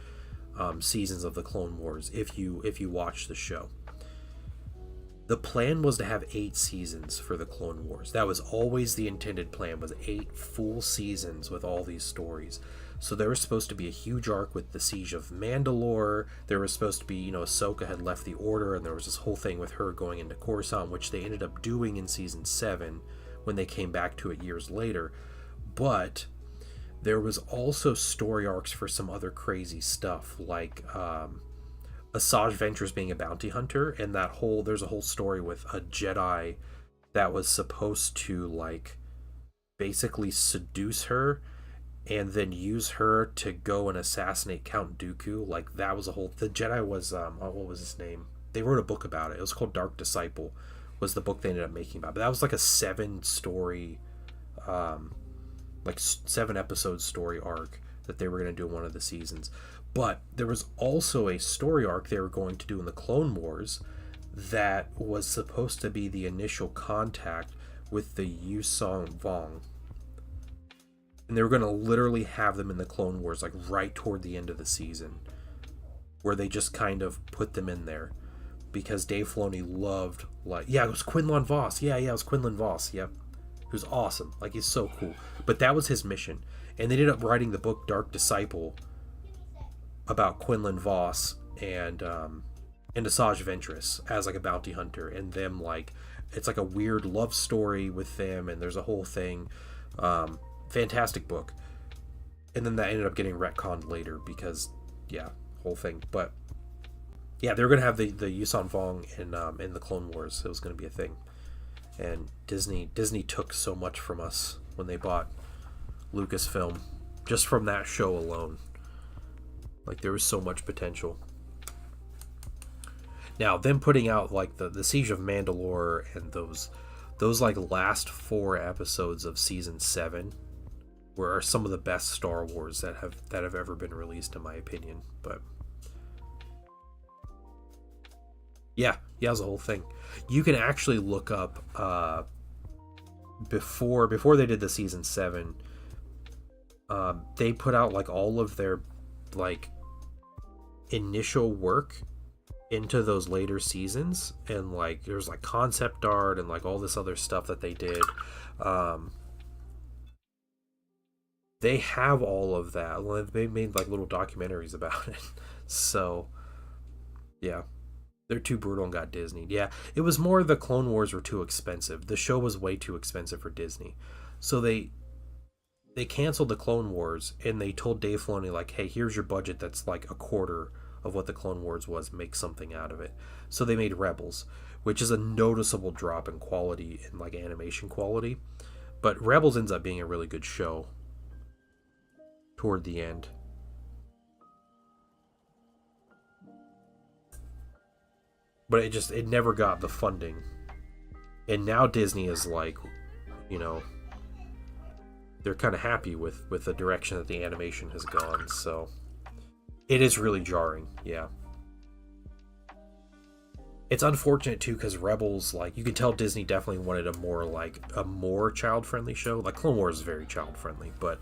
seasons of the Clone Wars if you watch the show. The plan was to have 8 seasons for the Clone Wars. That was always the intended plan, was 8 full seasons with all these stories. So there was supposed to be a huge arc with the Siege of Mandalore. There was supposed to be, you know, Ahsoka had left the Order, and there was this whole thing with her going into Coruscant, which they ended up doing in season 7 when they came back to it years later. But there was also story arcs for some other crazy stuff, like Asajj Ventress being a bounty hunter, and there's a whole story with a Jedi that was supposed to like basically seduce her and then use her to go and assassinate Count Dooku. Like that was the Jedi was what was his name? They wrote a book about it. It was called Dark Disciple, was the book they ended up making about it. But that was like a 7-story like 7-episode story arc that they were going to do in one of the seasons. But there was also a story arc they were going to do in the Clone Wars that was supposed to be the initial contact with the Yusong Vong. And they were going to literally have them in the Clone Wars, like right toward the end of the season, where they just kind of put them in there. Because Dave Filoni loved, like, yeah, it was Quinlan Vos. Yeah, it was Quinlan Vos. Yep. He was awesome. Like, he's so cool. But that was his mission. And they ended up writing the book Dark Disciple about Quinlan Vos and Asajj Ventress as like a bounty hunter, and them like it's like a weird love story with them, and there's a whole thing. Fantastic book. And then that ended up getting retconned later because whole thing. But yeah, they're gonna have the Yusong Vong in the Clone Wars. It was gonna be a thing. And Disney took so much from us when they bought Lucasfilm, just from that show alone. Like, there was so much potential. Now, them putting out like the Siege of Mandalore and those like last 4 episodes of season 7 were some of the best Star Wars that have ever been released, in my opinion. But yeah, it was the whole thing. You can actually look up before they did the season 7. They put out like all of their like initial work into those later seasons, and like there's like concept art and like all this other stuff that they did. They have all of that. They made like little documentaries about it. So yeah, they're too brutal and got Disney. Yeah, it was more the Clone Wars were too expensive. The show was way too expensive for Disney, so they canceled the Clone Wars, and they told Dave Filoni like, hey, here's your budget that's like a quarter of what the Clone Wars was, make something out of it. So they made Rebels, which is a noticeable drop in quality, in like animation quality, but Rebels ends up being a really good show toward the end. But it never got the funding. And now Disney is like, they're kind of happy with the direction that the animation has gone, so it is really jarring, yeah. It's unfortunate too, because Rebels, like, you can tell Disney definitely wanted a more child-friendly show. Like, Clone Wars is very child-friendly, but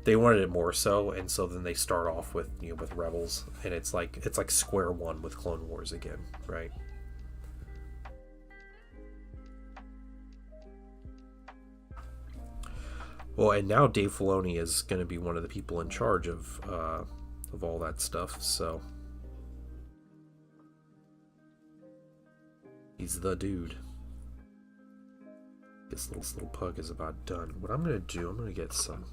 they wanted it more so, and so then they start off with with Rebels, and it's like square one with Clone Wars again, right? Well, and now Dave Filoni is going to be one of the people in charge of all that stuff, so he's the dude. This little pug is about done. What I'm going to do, I'm going to get some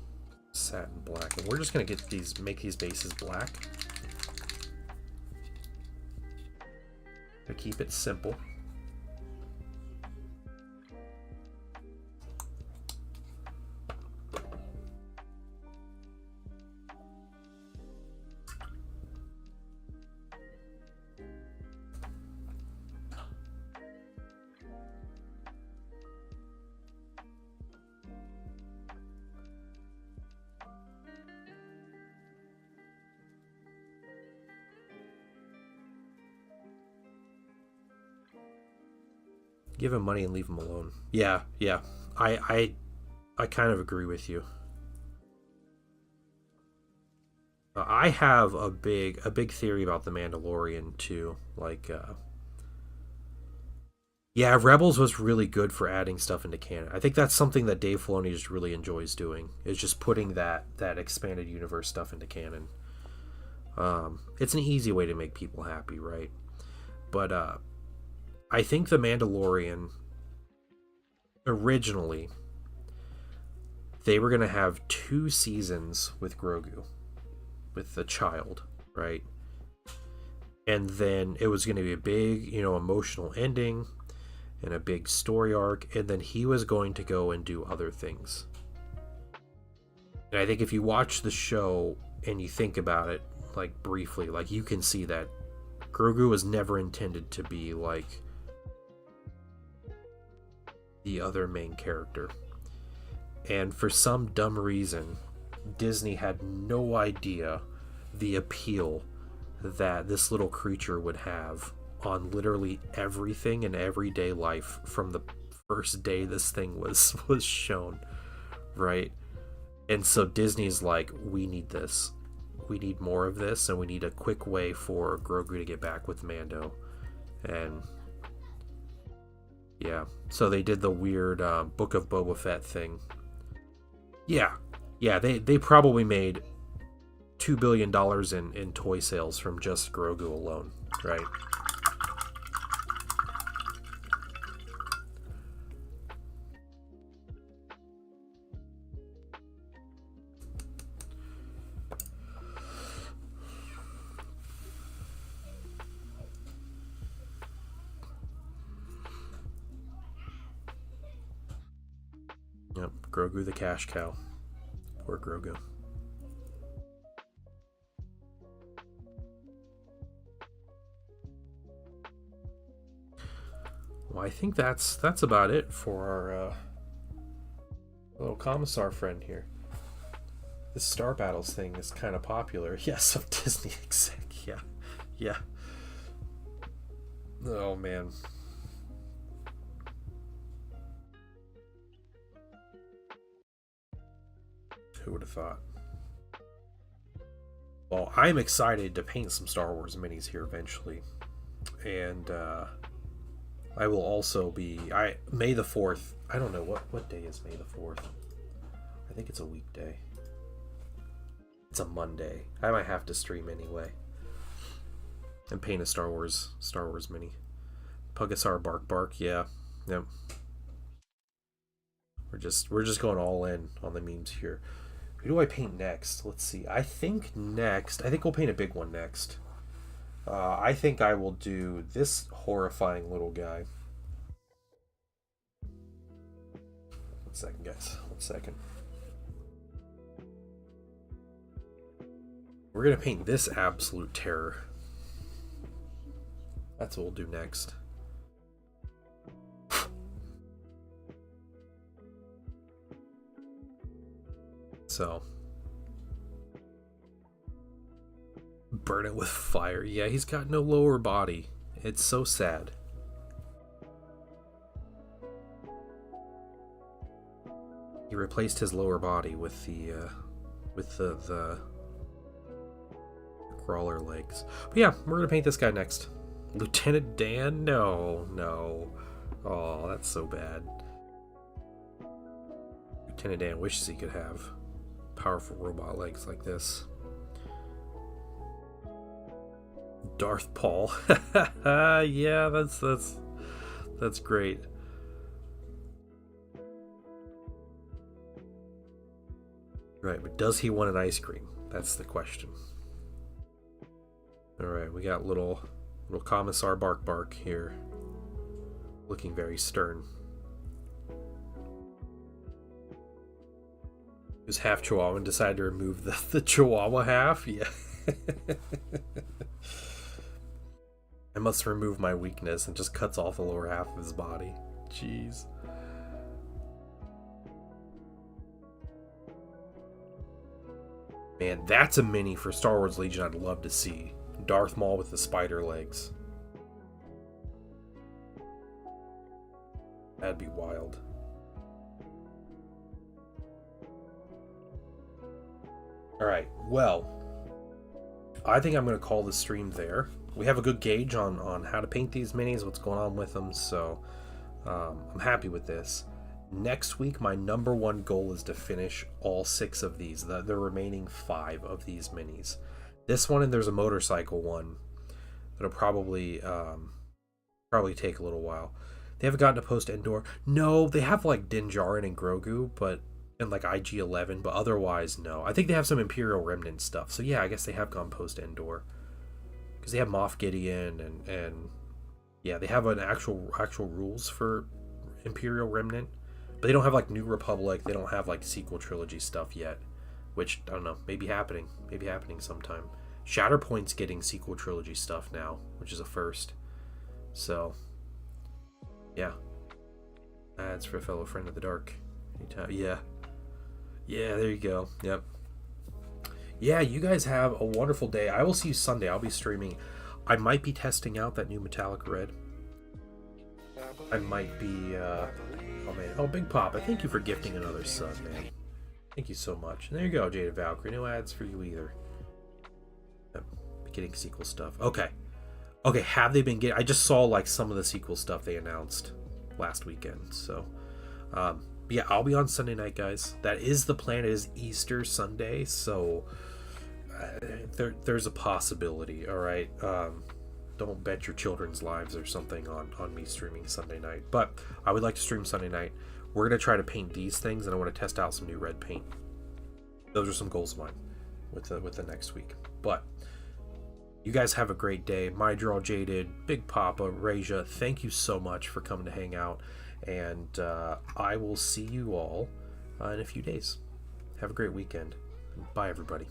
satin black, and we're just going to make these bases black to keep it simple. Give him money and leave him alone. Yeah. I kind of agree with you. I have a big theory about the Mandalorian too. Like, yeah, Rebels was really good for adding stuff into canon. I think that's something that Dave Filoni just really enjoys doing, is just putting that expanded universe stuff into canon. It's an easy way to make people happy, right? But I think The Mandalorian, originally, they were going to have 2 seasons with Grogu, with the child, right? And then it was going to be a big, emotional ending and a big story arc, and then he was going to go and do other things. And I think if you watch the show and you think about it, like, briefly, like, you can see that Grogu was never intended to be, like, the other main character. And for some dumb reason, Disney had no idea the appeal that this little creature would have on literally everything in everyday life from the first day this thing was shown, right? And so Disney's like, we need this. We need more of this, and we need a quick way for Grogu to get back with Mando. And yeah, so they did the weird Book of Boba Fett thing. Yeah, they probably made $2 billion in toy sales from just Grogu alone, right? Yep, Grogu the cash cow. Poor Grogu. I think that's about it for our little commissar friend here. This Star Battles thing is kind of popular. Yes, of Disney exec. Yeah, yeah. Oh man. Who would have thought? Well, I'm excited to paint some Star Wars minis here eventually, and I will also be May the 4th. I don't know what day is May the 4th. I think it's a weekday. It's a Monday. I might have to stream anyway and paint a Star Wars mini. Pugassar Bark. Yeah. Yep. We're just going all in on the memes here. Who do I paint next? Let's see. I think we'll paint a big one next. I think I will do this horrifying little guy. 1 second, guys. 1 second. We're going to paint this absolute terror. That's what we'll do next. So, burn it with fire. Yeah, he's got no lower body. It's so sad. He replaced his lower body with the crawler legs. But yeah, we're gonna paint this guy next. Lieutenant Dan? No. Oh, that's so bad. Lieutenant Dan wishes he could have powerful robot legs like this. Darth Paul. Yeah, that's great. Right, but does he want an ice cream? That's the question. Alright, we got little Commissar Bark here. Looking very stern. He was half Chihuahua and decided to remove the Chihuahua half? Yeah. I must remove my weakness, and just cuts off the lower half of his body. Jeez. Man, that's a mini for Star Wars Legion I'd love to see. Darth Maul with the spider legs. That'd be wild. Alright, well, I think I'm going to call the stream there. We have a good gauge on how to paint these minis, what's going on with them, so I'm happy with this. Next week, my number one goal is to finish all 6 of these, the remaining 5 of these minis. This one, and there's a motorcycle one that'll probably take a little while. They haven't gotten to post Endor. No, they have like Din Djarin and Grogu, and like IG-11, but otherwise no. I think they have some Imperial Remnant stuff. So yeah, I guess they have gone post Endor, because they have Moff Gideon and yeah, they have an actual rules for Imperial Remnant, but they don't have like New Republic. They don't have like sequel trilogy stuff yet, which I don't know, maybe happening sometime. Shatterpoint's getting sequel trilogy stuff now, which is a first. So yeah, that's for a fellow friend of the dark. Yeah, there you go. Yep. Yeah, you guys have a wonderful day. I will see you Sunday. I'll be streaming. I might be testing out that new metallic red. I might be oh man, Big Papa, thank you for gifting another sub, man. Thank you so much. And there you go, Jaded Valkyrie. No ads for you either. Yep. Getting sequel stuff. Okay, have they been getting... I just saw like some of the sequel stuff they announced last weekend. So yeah, I'll be on Sunday night, guys. That is the plan. It is Easter Sunday, so there's a possibility. All right, don't bet your children's lives or something on me streaming Sunday night. But I would like to stream Sunday night. We're gonna try to paint these things, and I want to test out some new red paint. Those are some goals of mine with the next week. But you guys have a great day. My Draw Jaded, Big Papa, Raja, thank you so much for coming to hang out. And I will see you all in a few days. Have a great weekend. Bye, everybody.